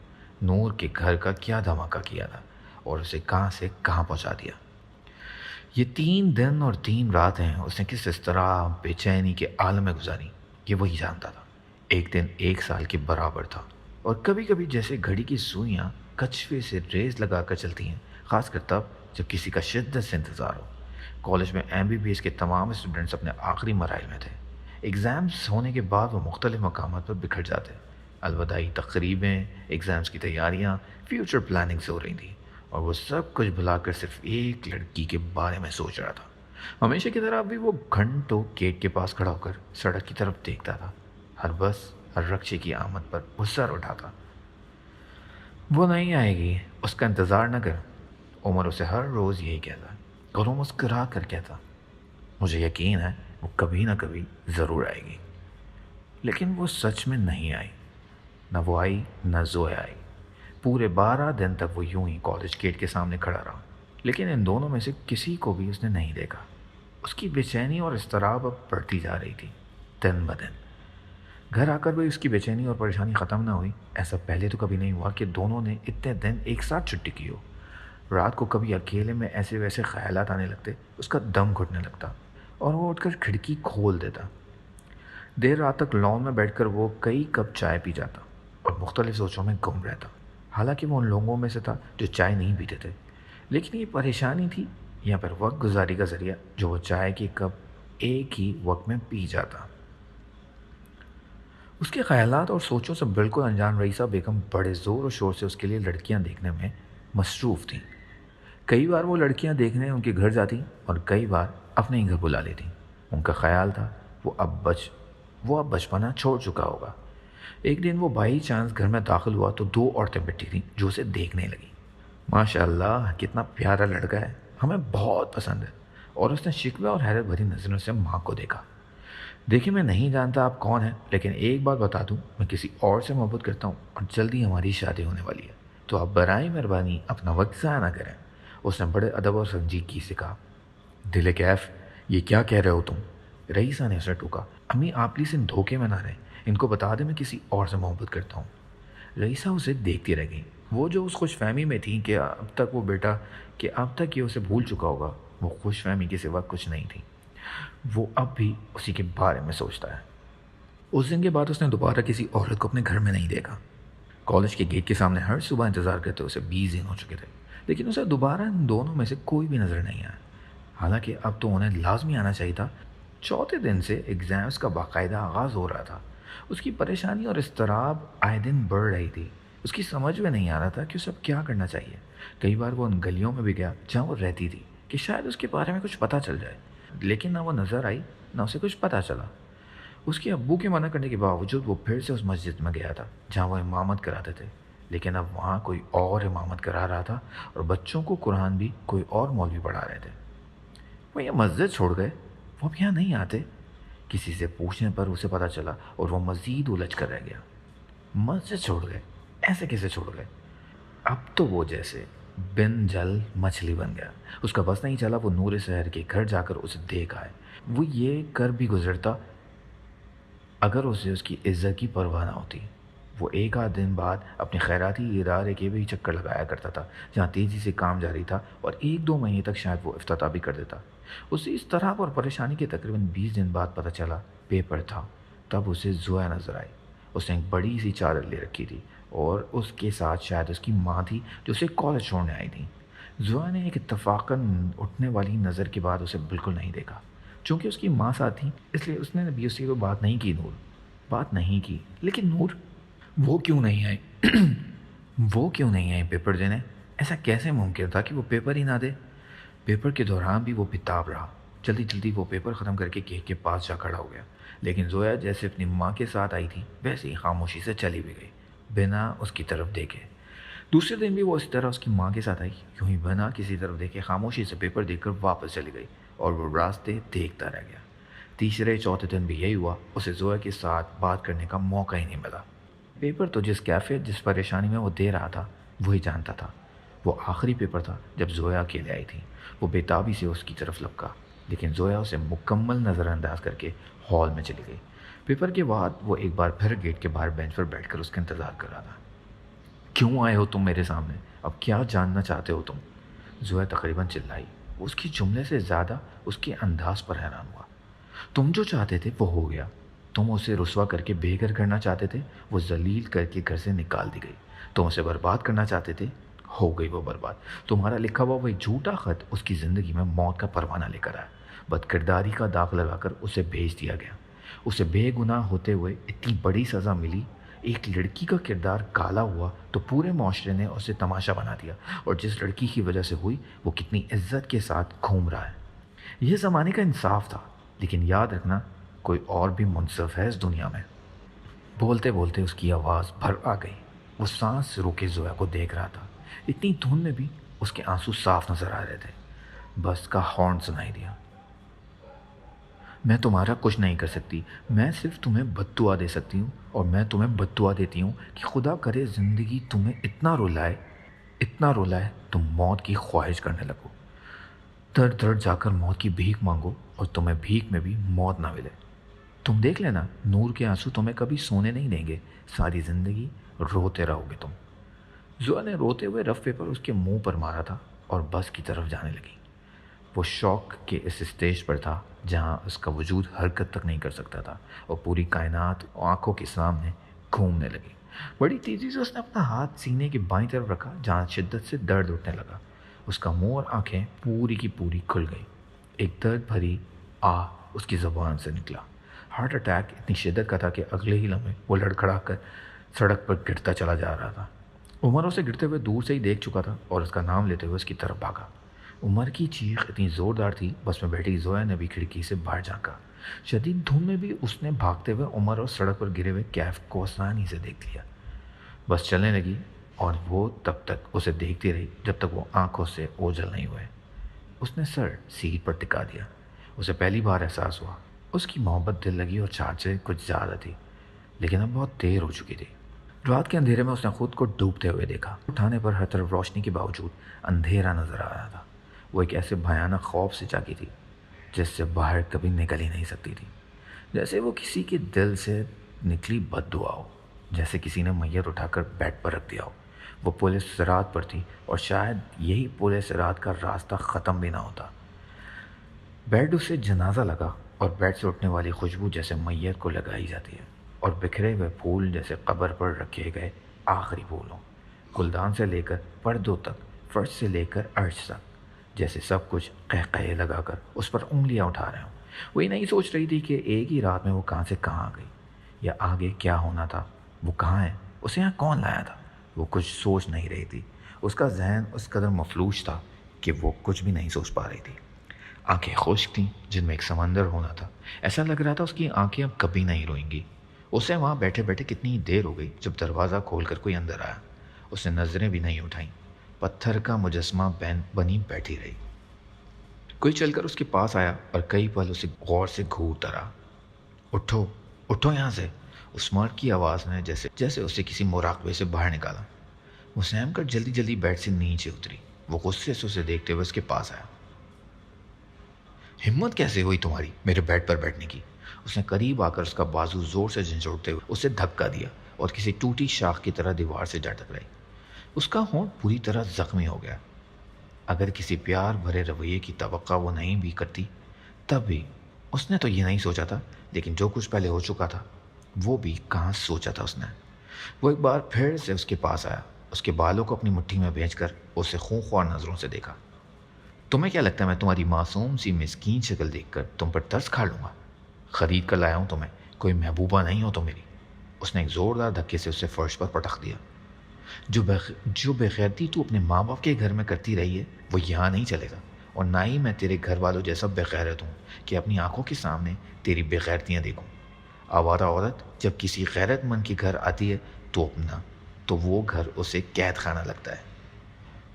نور کے گھر کا کیا دھماکہ کیا تھا اور اسے کہاں سے کہاں پہنچا دیا۔ یہ 3 دن اور 3 راتیں اس نے کس طرح بے چینی کے عالم میں گزاری، یہ وہی جانتا تھا۔ ایک دن 1 سال کے برابر تھا، اور کبھی کبھی جیسے گھڑی کی سوئیاں کچھوے سے ریز لگا کر چلتی ہیں، خاص کر تب جب کسی کا شدت سے انتظار ہو۔ کالج میں MBBS کے تمام اسٹوڈنٹس اپنے آخری مراحل میں تھے۔ ایگزامز ہونے کے بعد وہ مختلف مقامات پر بکھر جاتے۔ الوداعی تقریبیں، ایگزامز کی تیاریاں، فیوچر پلاننگز ہو رہی تھیں، اور وہ سب کچھ بھلا کر صرف ایک لڑکی کے بارے میں سوچ رہا تھا۔ ہمیشہ کی طرح بھی وہ گھنٹوں گیٹ کے پاس کھڑا ہو کر سڑک کی طرف دیکھتا تھا۔ ہر بس، ہر رکشے کی آمد پر وہ سر اٹھاتا۔ وہ نہیں آئے گی، اس کا انتظار نہ کر، عمر اسے ہر روز یہی کہتا، اور وہ مسکرا کر کہتا، مجھے یقین ہے وہ کبھی نہ کبھی ضرور آئے گی۔ لیکن وہ سچ میں نہیں آئی۔ نہ وہ آئی نہ زویا آئی۔ پورے 12 دن تک وہ یوں ہی کالج گیٹ کے سامنے کھڑا رہا، لیکن ان دونوں میں سے کسی کو بھی اس نے نہیں دیکھا۔ اس کی بے چینی اور اضطراب اب بڑھتی جا رہی تھی دن بدن۔ گھر آ کر بھی اس کی بے چینی اور پریشانی ختم نہ ہوئی۔ ایسا پہلے تو کبھی نہیں ہوا کہ دونوں نے اتنے دن ایک ساتھ چھٹی کی ہو۔ رات کو کبھی اکیلے میں ایسے ویسے خیالات آنے لگتے، اس کا دم گھٹنے لگتا اور وہ اٹھ کر کھڑکی کھول دیتا۔ دیر رات تک لان میں بیٹھ کر وہ کئی کپ چائے پی جاتا اور مختلف سوچوں میں گم رہتا۔ حالانکہ وہ ان لوگوں میں سے تھا جو چائے نہیں پیتے تھے، لیکن یہ پریشانی تھی یا پھر وقت گزاری کا ذریعہ جو وہ چائے کی کپ ایک ہی وقت میں پی جاتا۔ اس کے خیالات اور سوچوں سے بالکل انجان رئیسہ بیگم بڑے زور و شور سے اس کے لیے لڑکیاں دیکھنے میں مصروف تھیں۔ کئی بار وہ لڑکیاں دیکھنے ان کے گھر جاتی اور کئی بار اپنے ہی گھر بلا لیتی۔ ان کا خیال تھا وہ اب بچپنا چھوڑ چکا ہوگا۔ ایک دن وہ بائی چانس گھر میں داخل ہوا تو 2 عورتیں بیٹھی تھیں جو اسے دیکھنے لگیں۔ ماشاء اللہ، کتنا پیارا لڑکا ہے، ہمیں بہت پسند ہے۔ اور اس نے شکوہ اور حیرت بھری نظروں سے ماں کو دیکھا۔ دیکھیے، میں نہیں جانتا آپ کون ہیں، لیکن ایک بات بتا دوں، میں کسی اور سے محبت کرتا ہوں اور جلدی ہماری شادی ہونے والی ہے، تو آپ برائے مہربانی اپنا وقت ضائع نہ کریں۔ اس نے بڑے ادب اور سنجیدگی سے کہا۔ دل کیف، یہ کیا کہہ رہے ہو تم؟ رئیسہ نے اسے ٹوکا۔ امی، آپ پلیز ان دھوکے میں نہ رہیں، ان کو بتا دیں میں کسی اور سے محبت کرتا ہوں۔ رئیسہ اسے دیکھتی رہ گئی، وہ جو اس خوش فہمی میں تھی کہ اب تک یہ اسے بھول چکا ہوگا، وہ خوش فہمی کے سوا کچھ نہیں تھی۔ وہ اب بھی اسی کے بارے میں سوچتا ہے۔ اس دن کے بعد اس نے دوبارہ کسی عورت کو اپنے گھر میں نہیں دیکھا۔ کالج کے گیٹ کے سامنے ہر صبح انتظار کرتے اسے 20 دن ہو چکے تھے، لیکن اسے دوبارہ ان دونوں میں سے کوئی بھی نظر نہیں آیا۔ حالانکہ اب تو انہیں لازمی آنا چاہیے تھا۔ چوتھے دن سے ایگزامز کا باقاعدہ آغاز ہو رہا تھا۔ اس کی پریشانی اور اضطراب آئے دن بڑھ رہی تھی۔ اس کی سمجھ میں نہیں آ رہا تھا کہ اسے اب کیا کرنا چاہیے۔ کئی بار وہ ان گلیوں میں بھی گیا جہاں وہ رہتی تھی کہ شاید اس کے بارے میں کچھ پتہ چل جائے، لیکن نہ وہ نظر آئی نہ اسے کچھ پتہ چلا۔ اس کے ابو کے منع کرنے کے باوجود وہ پھر سے اس مسجد میں گیا تھا جہاں وہ امامت کراتے تھے، لیکن اب وہاں کوئی اور امامت کرا رہا تھا اور بچوں کو قرآن بھی کوئی اور مولوی پڑھا رہے تھے۔ وہ یہ مسجد چھوڑ گئے، وہ اب یہاں نہیں آتے؟ کسی سے پوچھنے پر اسے پتہ چلا اور وہ مزید الجھ کر رہ گیا۔ مسجد چھوڑ گئے؟ ایسے کیسے چھوڑ گئے؟ اب تو وہ جیسے بن جل مچھلی بن گیا۔ اس کا بس نہیں چلا وہ نور سحر کے گھر جا کر اسے دیکھ آئے۔ وہ یہ کر بھی گزرتا اگر اسے اس کی عزت کی پرواہ نہ ہوتی۔ وہ ایک آدھ دن بعد اپنے خیراتی ادارے کے بھی چکر لگایا کرتا تھا جہاں تیزی سے کام جاری تھا، اور 1-2 مہینے تک شاید وہ افتتاح بھی کر دیتا۔ اسے اس طرح اور پریشانی کے تقریباً 20 دن بعد پتہ چلا پیپر تھا۔ تب اسے زویا نظر آئی۔ اس نے ایک بڑی سی چادر لے رکھی تھی اور اس کے ساتھ شاید اس کی ماں تھی جو اسے کالج چھوڑنے آئی تھی۔ زویا نے ایک اتفاقاً اٹھنے والی نظر کے بعد اسے بالکل نہیں دیکھا۔ چونکہ اس کی ماں ساتھ تھی اس لیے اس نے بھی اسی کو بات نہیں کی۔ نور بات نہیں کی، لیکن نور وہ کیوں نہیں آئے وہ کیوں نہیں آئے پیپر دینے؟ ایسا کیسے ممکن تھا کہ وہ پیپر ہی نہ دے؟ پیپر کے دوران بھی وہ بتاب رہا۔ جلدی جلدی وہ پیپر ختم کر کے کیک کے پاس جا کھڑا ہو گیا، لیکن زویا جیسے اپنی ماں کے ساتھ آئی تھی ویسے ہی خاموشی سے چلی بھی گئی بنا اس کی طرف دیکھے۔ دوسرے دن بھی وہ اسی طرح اس کی ماں کے ساتھ آئی، یوں ہی بنا کسی طرف دیکھے خاموشی سے پیپر دیکھ کر واپس چلی گئی اور وہ راستے دیکھتا رہ گیا۔ تیسرے چوتھے دن بھی یہی ہوا، اسے زویا کے ساتھ بات کرنے کا موقع ہی نہیں ملا۔ پیپر تو جس کیفیت جس پریشانی میں وہ دے رہا تھا وہی جانتا تھا۔ وہ آخری پیپر تھا جب زویا اکیلے آئی تھی۔ وہ بےتابی سے اس کی طرف لپکا، لیکن زویا اسے مکمل نظر انداز کر کے ہال میں چلی گئی۔ پیپر کے بعد وہ ایک بار پھر گیٹ کے باہر بینچ پر بیٹھ کر اس کا انتظار کر رہا تھا۔ کیوں آئے ہو تم میرے سامنے؟ اب کیا جاننا چاہتے ہو تم؟ زویا تقریباً چلائی۔ وہ اس کی جملے سے زیادہ اس کے انداز پر حیران ہوا۔ تم جو چاہتے تھے وہ ہو گیا۔ تم اسے رسوا کر کے بے گھر کرنا چاہتے تھے، وہ ذلیل کر کے گھر سے نکال دی گئی۔ تم اسے برباد کرنا چاہتے تھے، ہو گئی وہ برباد۔ تمہارا لکھا ہوا وہی جھوٹا خط اس کی زندگی میں موت کا پروانہ لے کر آیا۔ بد کرداری کا داغ لگا کر اسے بھیج دیا گیا۔ اسے بے گناہ ہوتے ہوئے اتنی بڑی سزا ملی۔ ایک لڑکی کا کردار کالا ہوا تو پورے معاشرے نے اسے تماشا بنا دیا، اور جس لڑکی کی وجہ سے ہوئی وہ کتنی عزت کے ساتھ گھوم رہا ہے۔ یہ زمانے کا انصاف تھا، لیکن یاد رکھنا کوئی اور بھی منصف ہے اس دنیا میں۔ بولتے بولتے اس کی آواز بھر آ گئی۔ وہ سانس روکے زویا کو دیکھ رہا تھا۔ اتنی دھند میں بھی اس کے آنسو صاف نظر آ رہے تھے۔ بس کا ہارن سنائی دیا۔ میں تمہارا کچھ نہیں کر سکتی، میں صرف تمہیں بد دعا دے سکتی ہوں، اور میں تمہیں بد دعا دیتی ہوں کہ خدا کرے زندگی تمہیں اتنا رولائے تم موت کی خواہش کرنے لگو۔ در جا کر موت کی بھیک مانگو اور تمہیں بھیک میں بھی موت نہ ملے۔ تم دیکھ لینا، نور کے آنسو تمہیں کبھی سونے نہیں دیں گے، ساری زندگی روتے رہو گے تم۔ زویا نے روتے ہوئے رف پیپر اس کے منہ پر مارا تھا اور بس کی طرف جانے لگی۔ وہ شوق کے اس اسٹیج پر تھا جہاں اس کا وجود حرکت تک نہیں کر سکتا تھا، اور پوری کائنات آنکھوں کے سامنے گھومنے لگی۔ بڑی تیزی سے اس نے اپنا ہاتھ سینے کی بائیں طرف رکھا جہاں شدت سے درد اٹھنے لگا۔ اس کا منہ اور آنکھیں پوری کی پوری کھل گئی۔ ایک درد بھری اس کی زبان سے نکلا۔ ہارٹ اٹیک اتنی شدت کا تھا کہ اگلے ہی لمحے وہ لڑکھڑا کر سڑک پر گرتا چلا جا رہا تھا۔ عمر اسے گرتے ہوئے دور سے ہی دیکھ چکا تھا اور اس کا نام لیتے ہوئے اس کی طرف بھاگا۔ عمر کی چیخ اتنی زوردار تھی، بس میں بیٹھی زویا نے بھی کھڑکی سے باہر جھانکا۔ شدید دھند میں بھی اس نے بھاگتے ہوئے عمر اور سڑک پر گرے ہوئے کیف کو آسانی سے دیکھ لیا۔ بس چلنے لگی اور وہ تب تک اسے دیکھتی رہی جب تک وہ آنکھوں سے اوجھل نہیں ہوئے۔ اس نے سر سیٹ پر ٹکا دیا۔ اسے پہلی بار احساس ہوا اس کی محبت دل لگی اور چاہت سے کچھ زیادہ تھی، لیکن اب بہت دیر ہو چکی تھی۔ رات کے اندھیرے میں اس نے خود کو ڈوبتے ہوئے دیکھا۔ اٹھانے پر ہر طرف روشنی کے باوجود اندھیرا نظر آ رہا تھا۔ وہ ایک ایسے بھیانک خوف سے جاگی تھی جس سے باہر کبھی نکل ہی نہیں سکتی تھی، جیسے وہ کسی کے دل سے نکلی بد دعا ہو، جیسے کسی نے میت اٹھا کر بیڈ پر رکھ دیا ہو۔ وہ پولیس صراط پر تھی، اور شاید یہی پولیس صراط کا راستہ ختم بھی نہ ہوتا۔ بیڈ اسے جنازہ لگا، اور بیڈ سے اٹھنے والی خوشبو جیسے میت کو لگائی جاتی ہے، اور بکھرے ہوئے پھول جیسے قبر پر رکھے گئے آخری پھول ہوں۔ گلدان سے لے کر پردوں تک، فرش سے لے کر عرش تک، جیسے سب کچھ قہقہے لگا کر اس پر انگلیاں اٹھا رہے ہوں۔ وہ یہ نہیں سوچ رہی تھی کہ ایک ہی رات میں وہ کہاں سے کہاں آ گئی، یا آگے کیا ہونا تھا، وہ کہاں ہے، اسے یہاں کون لایا تھا۔ وہ کچھ سوچ نہیں رہی تھی۔ اس کا ذہن اس قدر مفلوج تھا کہ وہ کچھ بھی نہیں سوچ پا رہی تھی۔ آنکھیں خشک تھیں جن میں ایک سمندر ہونا تھا۔ ایسا لگ رہا تھا اس کی آنکھیں اب کبھی نہیں روئیں گی۔ اسے وہاں بیٹھے بیٹھے کتنی دیر ہو گئی جب دروازہ کھول کر کوئی اندر آیا۔ اس نے نظریں بھی نہیں اٹھائیں، پتھر کا مجسمہ بنی بیٹھی رہی۔ کوئی چل کر اس کے پاس آیا اور کئی پل اسے غور سے گھورتا رہا۔ اٹھو اٹھو یہاں سے، اس مرد کی آواز نے جیسے اسے کسی مراقبے سے باہر نکالا۔ وہ سہم کر جلدی جلدی بیڈ سے نیچے اتری۔ وہ غصے سے اسے دیکھتے ہوئے اس کے پاس آیا۔ ہمت کیسے ہوئی تمہاری میرے بیڈ پر بیٹھنے کی؟ اس نے قریب آ کر اس کا بازو زور سے جھنجھوڑتے ہوئے اسے دھکا دیا اور کسی ٹوٹی شاخ کی طرح دیوار سے جا ٹکرائی۔ اس کا ہونٹ پوری طرح زخمی ہو گیا۔ اگر کسی پیار بھرے رویے کی توقع وہ نہیں بھی کرتی، تب بھی اس نے تو یہ نہیں سوچا تھا، لیکن جو کچھ پہلے ہو چکا تھا وہ بھی کہاں سوچا تھا اس نے۔ وہ ایک بار پھر سے اس کے پاس آیا، اس کے بالوں کو اپنی مٹھی میں بھیج کر اسے خونخوار نظروں سے دیکھا۔ تمہیں کیا لگتا ہے میں تمہاری معصوم سی مسکین شکل دیکھ کر تم پر ترس کھا لوں گا؟ خرید کر لایا ہوں تمہیں، کوئی محبوبہ نہیں ہو تو میری۔ اس نے ایک زوردار دھکے سے اسے فرش پر پٹخ دیا۔ جو بے غیرتی تو اپنے ماں باپ کے گھر میں کرتی رہی ہے وہ یہاں نہیں چلے گا، اور نہ ہی میں تیرے گھر والوں جیسا بے غیرت ہوں کہ اپنی آنکھوں کے سامنے تیری بے غیرتیاں دیکھوں۔ آوارہ عورت جب کسی غیرت مند کے گھر آتی ہے تو وہ گھر اسے قید خانہ لگتا ہے۔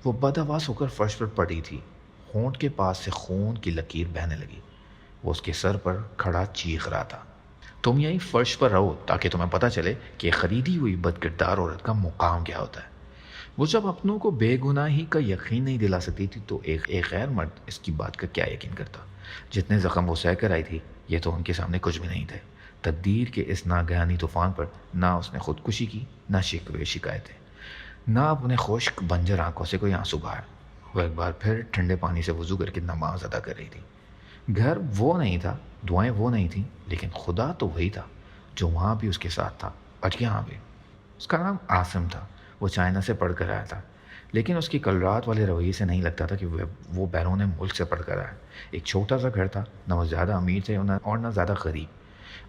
وہ بدحواس ہو کر فرش پر پڑی تھی، ہونٹ کے پاس سے خون کی لکیر بہنے لگی۔ وہ اس کے سر پر کھڑا چیخ رہا تھا، تم یہیں فرش پر رہو تاکہ تمہیں پتہ چلے کہ خریدی ہوئی بد کردار عورت کا مقام کیا ہوتا ہے۔ وہ جب اپنوں کو بے گناہی کا یقین نہیں دلا سکتی تھی تو ایک غیر مرد اس کی بات کا کیا یقین کرتا؟ جتنے زخم وہ سہ کر آئی تھی یہ تو ان کے سامنے کچھ بھی نہیں تھے۔ تقدیر کے اس ناگہانی طوفان پر نہ اس نے خودکشی کی، نہ شکوے شکایتیں، نہ اپنے خشک بنجر آنکھوں سے کوئی آنسو بہایا۔ وہ ایک بار پھر ٹھنڈے پانی سے وضو کر کے نماز ادا کر رہی تھی۔ گھر وہ نہیں تھا، دعائیں وہ نہیں تھیں، لیکن خدا تو وہی تھا جو وہاں بھی اس کے ساتھ تھا اور یہاں بھی۔ اس کا نام عاصم تھا۔ وہ چائنا سے پڑھ کر آیا تھا، لیکن اس کی کل رات والے رویے سے نہیں لگتا تھا کہ وہ بیرون ملک سے پڑھ کر آیا۔ ایک چھوٹا سا گھر تھا، نہ وہ زیادہ امیر تھے اور نہ زیادہ غریب۔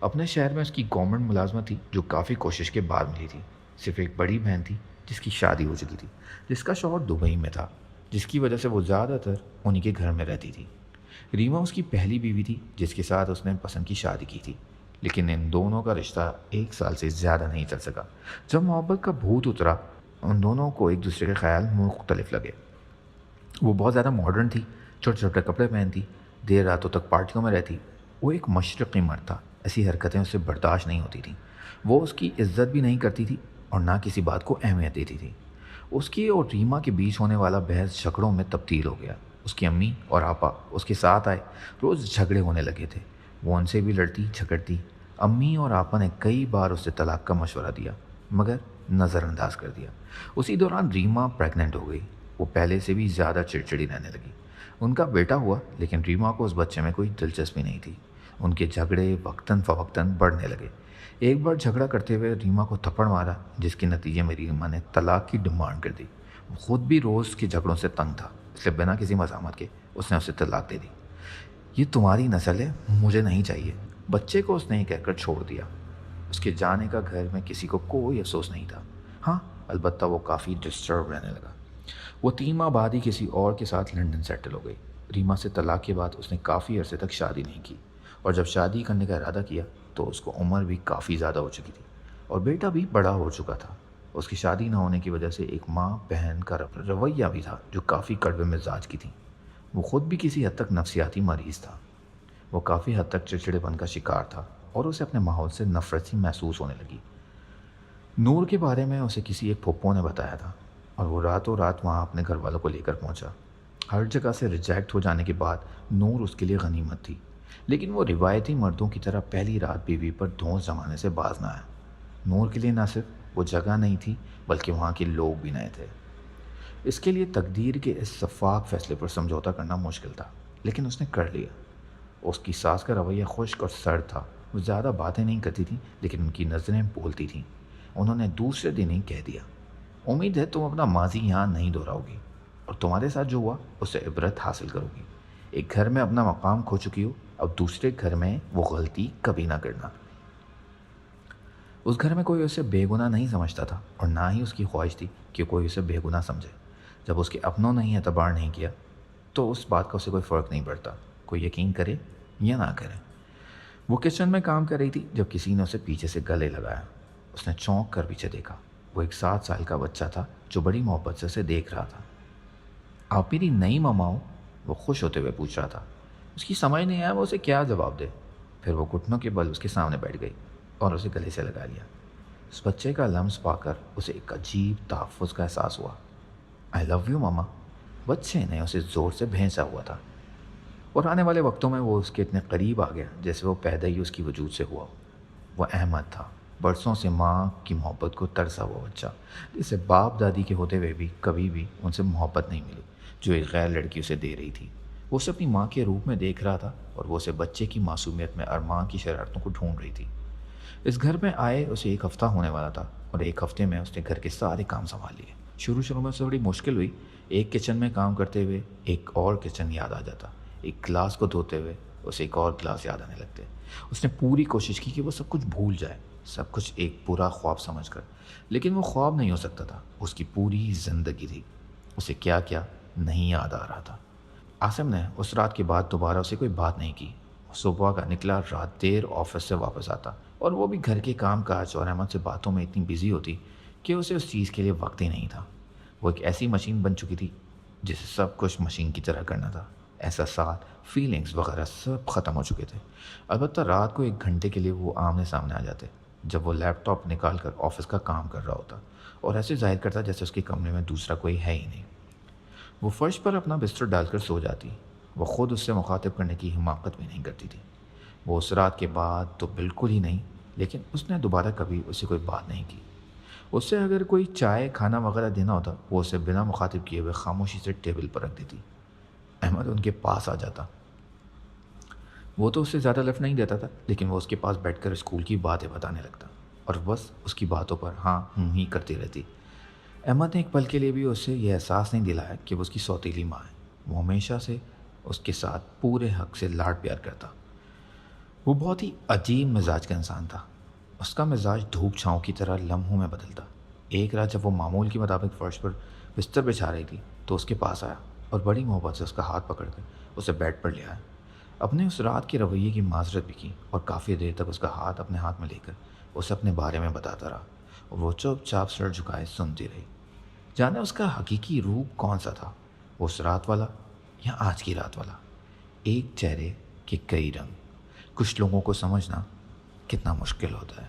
اپنے شہر میں اس کی گورنمنٹ ملازمت تھی جو کافی کوشش کے بعد ملی تھی۔ صرف ایک بڑی بہن تھی جس کی شادی ہو چکی تھی، جس کا شوہر دبئی میں تھا، جس کی وجہ سے وہ زیادہ تر انہی کے گھر میں رہتی تھی۔ ریما اس کی پہلی بیوی تھی جس کے ساتھ اس نے پسند کی شادی کی تھی، لیکن ان دونوں کا رشتہ 1 سال سے زیادہ نہیں چل سکا۔ جب محبت کا بھوت اترا ان دونوں کو ایک دوسرے کے خیال مختلف لگے۔ وہ بہت زیادہ ماڈرن تھی، چھوٹے چھوٹے کپڑے پہنتی، دیر راتوں تک پارٹیوں میں رہتی۔ وہ ایک مشرقی مرد تھا، ایسی حرکتیں اسے برداشت نہیں ہوتی تھیں۔ وہ اس کی عزت بھی نہیں کرتی تھی اور نہ کسی بات کو اہمیت دیتی تھی۔ اس کی اور ریما کے بیچ ہونے والا بحث جھگڑوں میں تبدیل ہو گیا۔ اس کی امی اور آپا اس کے ساتھ آئے، روز جھگڑے ہونے لگے تھے۔ وہ ان سے بھی لڑتی جھگڑتی۔ امی اور آپا نے کئی بار اس سے طلاق کا مشورہ دیا مگر نظر انداز کر دیا۔ اسی دوران ریما پریگننٹ ہو گئی۔ وہ پہلے سے بھی زیادہ چڑچڑی رہنے لگی۔ ان کا بیٹا ہوا لیکن ریما کو اس بچے میں کوئی دلچسپی نہیں تھی۔ ان کے جھگڑے وقتاً فوقتاً بڑھنے لگے۔ ایک بار جھگڑا کرتے ہوئے ریما کو تھپڑ مارا جس کے نتیجے میں ریما نے طلاق کی ڈیمانڈ کر دی۔ وہ خود بھی روز کے جھگڑوں سے تنگ تھا، اس لیے بنا کسی مزاحمت کے اس نے اسے طلاق دے دی۔ یہ تمہاری نسل ہے، مجھے نہیں چاہیے، بچے کو اس نے کہہ کر چھوڑ دیا۔ اس کے جانے کا گھر میں کسی کو کوئی افسوس نہیں تھا۔ ہاں البتہ وہ کافی ڈسٹرب رہنے لگا۔ وہ 3 ماہ بعد ہی کسی اور کے ساتھ لنڈن سیٹل ہو گئی۔ ریما سے طلاق کے بعد اس نے کافی عرصے تک شادی نہیں کی، اور جب شادی کرنے کا ارادہ کیا تو اس کو عمر بھی کافی زیادہ ہو چکی تھی اور بیٹا بھی بڑا ہو چکا تھا۔ اس کی شادی نہ ہونے کی وجہ سے ایک ماں بہن کا رویہ بھی تھا جو کافی کڑوے مزاج کی تھی۔ وہ خود بھی کسی حد تک نفسیاتی مریض تھا۔ وہ کافی حد تک چڑچڑے پن کا شکار تھا اور اسے اپنے ماحول سے نفرت سی محسوس ہونے لگی۔ نور کے بارے میں اسے کسی ایک پھپھو نے بتایا تھا اور وہ راتوں رات وہاں اپنے گھر والوں کو لے کر پہنچا۔ ہر جگہ سے ریجیکٹ ہو جانے کے بعد نور اس کے لیے غنیمت تھی، لیکن وہ روایتی مردوں کی طرح پہلی رات بیوی پر دھونس جمانے سے باز نہ آیا۔ نور کے لیے نہ صرف وہ جگہ نہیں تھی بلکہ وہاں کے لوگ بھی نئے تھے۔ اس کے لیے تقدیر کے اس شفاف فیصلے پر سمجھوتا کرنا مشکل تھا، لیکن اس نے کر لیا۔ اس کی ساس کا رویہ خشک اور سرد تھا۔ وہ زیادہ باتیں نہیں کرتی تھیں لیکن ان کی نظریں بولتی تھیں۔ انہوں نے دوسرے دن ہی کہہ دیا، امید ہے تم اپنا ماضی یہاں نہیں دہراؤ گی اور تمہارے ساتھ جو ہوا اس سے عبرت حاصل کرو گی۔ ایک گھر میں اپنا مقام کھو چکی ہو، اب دوسرے گھر میں وہ غلطی کبھی نہ کرنا۔ اس گھر میں کوئی اسے بے گناہ نہیں سمجھتا تھا اور نہ ہی اس کی خواہش تھی کہ کوئی اسے بے گناہ سمجھے۔ جب اس کے اپنوں نے ہی اعتبار نہیں کیا تو اس بات کا اسے کوئی فرق نہیں پڑتا، کوئی یقین کرے یا نہ کرے۔ وہ کچن میں کام کر رہی تھی جب کسی نے اسے پیچھے سے گلے لگایا۔ اس نے چونک کر پیچھے دیکھا۔ وہ ایک 7 سال کا بچہ تھا جو بڑی محبت سے اسے دیکھ رہا تھا۔ آپ میری نئی ماما ہو؟ وہ خوش ہوتے ہوئے پوچھ رہا تھا۔ اس کی سمجھ نہیں آیا وہ اسے کیا جواب دے۔ پھر وہ گھٹنوں کے بل اس کے سامنے بیٹھ گئی اور اسے گلے سے لگا لیا۔ اس بچے کا لمس پا کر اسے ایک عجیب تحفظ کا احساس ہوا۔ آئی لو یو ماما۔ بچے نے اسے زور سے بھینسا ہوا تھا اور آنے والے وقتوں میں وہ اس کے اتنے قریب آ گیا جیسے وہ پیدا ہی اس کی وجود سے ہوا۔ وہ احمد تھا، برسوں سے ماں کی محبت کو ترسا ہوا بچہ، جسے باپ دادی کے ہوتے ہوئے بھی کبھی بھی ان سے محبت نہیں ملی جو ایک غیر لڑکی اسے دے رہی تھی۔ وہ اسے اپنی ماں کے روپ میں دیکھ رہا تھا اور وہ اسے بچے کی معصومیت میں ارمان کی شرارتوں کو ڈھونڈ رہی تھی۔ اس گھر میں آئے اسے ایک ہفتہ ہونے والا تھا اور ایک ہفتے میں اس نے گھر کے سارے کام سنبھال لیے۔ شروع میں اسے بڑی مشکل ہوئی، ایک کچن میں کام کرتے ہوئے ایک اور کچن یاد آ جاتا، ایک گلاس کو دھوتے ہوئے اسے ایک اور گلاس یاد آنے لگتے۔ اس نے پوری کوشش کی کہ وہ سب کچھ بھول جائے، سب کچھ ایک برا خواب سمجھ کر، لیکن وہ خواب نہیں ہو سکتا تھا، اس کی پوری زندگی تھی۔ اسے کیا کیا نہیں یاد آ رہا تھا۔ عاصم نے اس رات کے بعد دوبارہ اسے کوئی بات نہیں کی۔ صبح کا نکلا، رات دیر آفس سے واپس آتا اور وہ بھی گھر کے کام کاج اور احمد سے باتوں میں اتنی بزی ہوتی کہ اسے اس چیز کے لیے وقت ہی نہیں تھا۔ وہ ایک ایسی مشین بن چکی تھی جسے سب کچھ مشین کی طرح کرنا تھا۔ احساسات، فیلنگز وغیرہ سب ختم ہو چکے تھے۔ البتہ رات کو 1 گھنٹے کے لیے وہ آمنے سامنے آ جاتے، جب وہ لیپ ٹاپ نکال کر آفس کا کام کر رہا ہوتا اور ایسے ظاہر کرتا جیسے اس کے کمرے میں دوسرا کوئی ہے ہی نہیں۔ وہ فرش پر اپنا بستر ڈال کر سو جاتی، وہ خود اس سے مخاطب کرنے کی حماقت بھی نہیں کرتی تھی۔ وہ اس رات کے بعد تو بالکل ہی نہیں، لیکن اس نے دوبارہ کبھی اسے کوئی بات نہیں کی۔ اس سے اگر کوئی چائے کھانا وغیرہ دینا ہوتا، وہ اسے بنا مخاطب کیے ہوئے خاموشی سے ٹیبل پر رکھ دیتی۔ احمد ان کے پاس آ جاتا، وہ تو اس سے زیادہ لفظ نہیں دیتا تھا، لیکن وہ اس کے پاس بیٹھ کر اسکول کی باتیں بتانے لگتا اور بس اس کی باتوں پر ہاں ہی کرتی رہتی۔ احمد نے ایک پل کے لیے بھی اسے یہ احساس نہیں دلایا کہ وہ اس کی سوتیلی ماں ہے۔ وہ ہمیشہ سے اس کے ساتھ پورے حق سے لاڈ پیار کرتا۔ وہ بہت ہی عجیب مزاج کا انسان تھا۔ اس کا مزاج دھوپ چھاؤں کی طرح لمحوں میں بدلتا۔ ایک رات جب وہ معمول کے مطابق فرش پر بستر بچھا رہی تھی تو اس کے پاس آیا اور بڑی محبت سے اس کا ہاتھ پکڑ کر اسے بیڈ پر لے آیا۔ اپنے اس رات کے رویے کی معذرت بھی کی اور کافی دیر تک اس کا ہاتھ اپنے ہاتھ میں لے کر اسے اپنے بارے میں بتاتا رہا اور وہ چپ چاپ سر جھکائے سنتی رہی۔ جانے اس کا حقیقی روپ کون سا تھا، اس رات والا یا آج کی رات والا؟ ایک چہرے کے کئی رنگ۔ کچھ لوگوں کو سمجھنا کتنا مشکل ہوتا ہے۔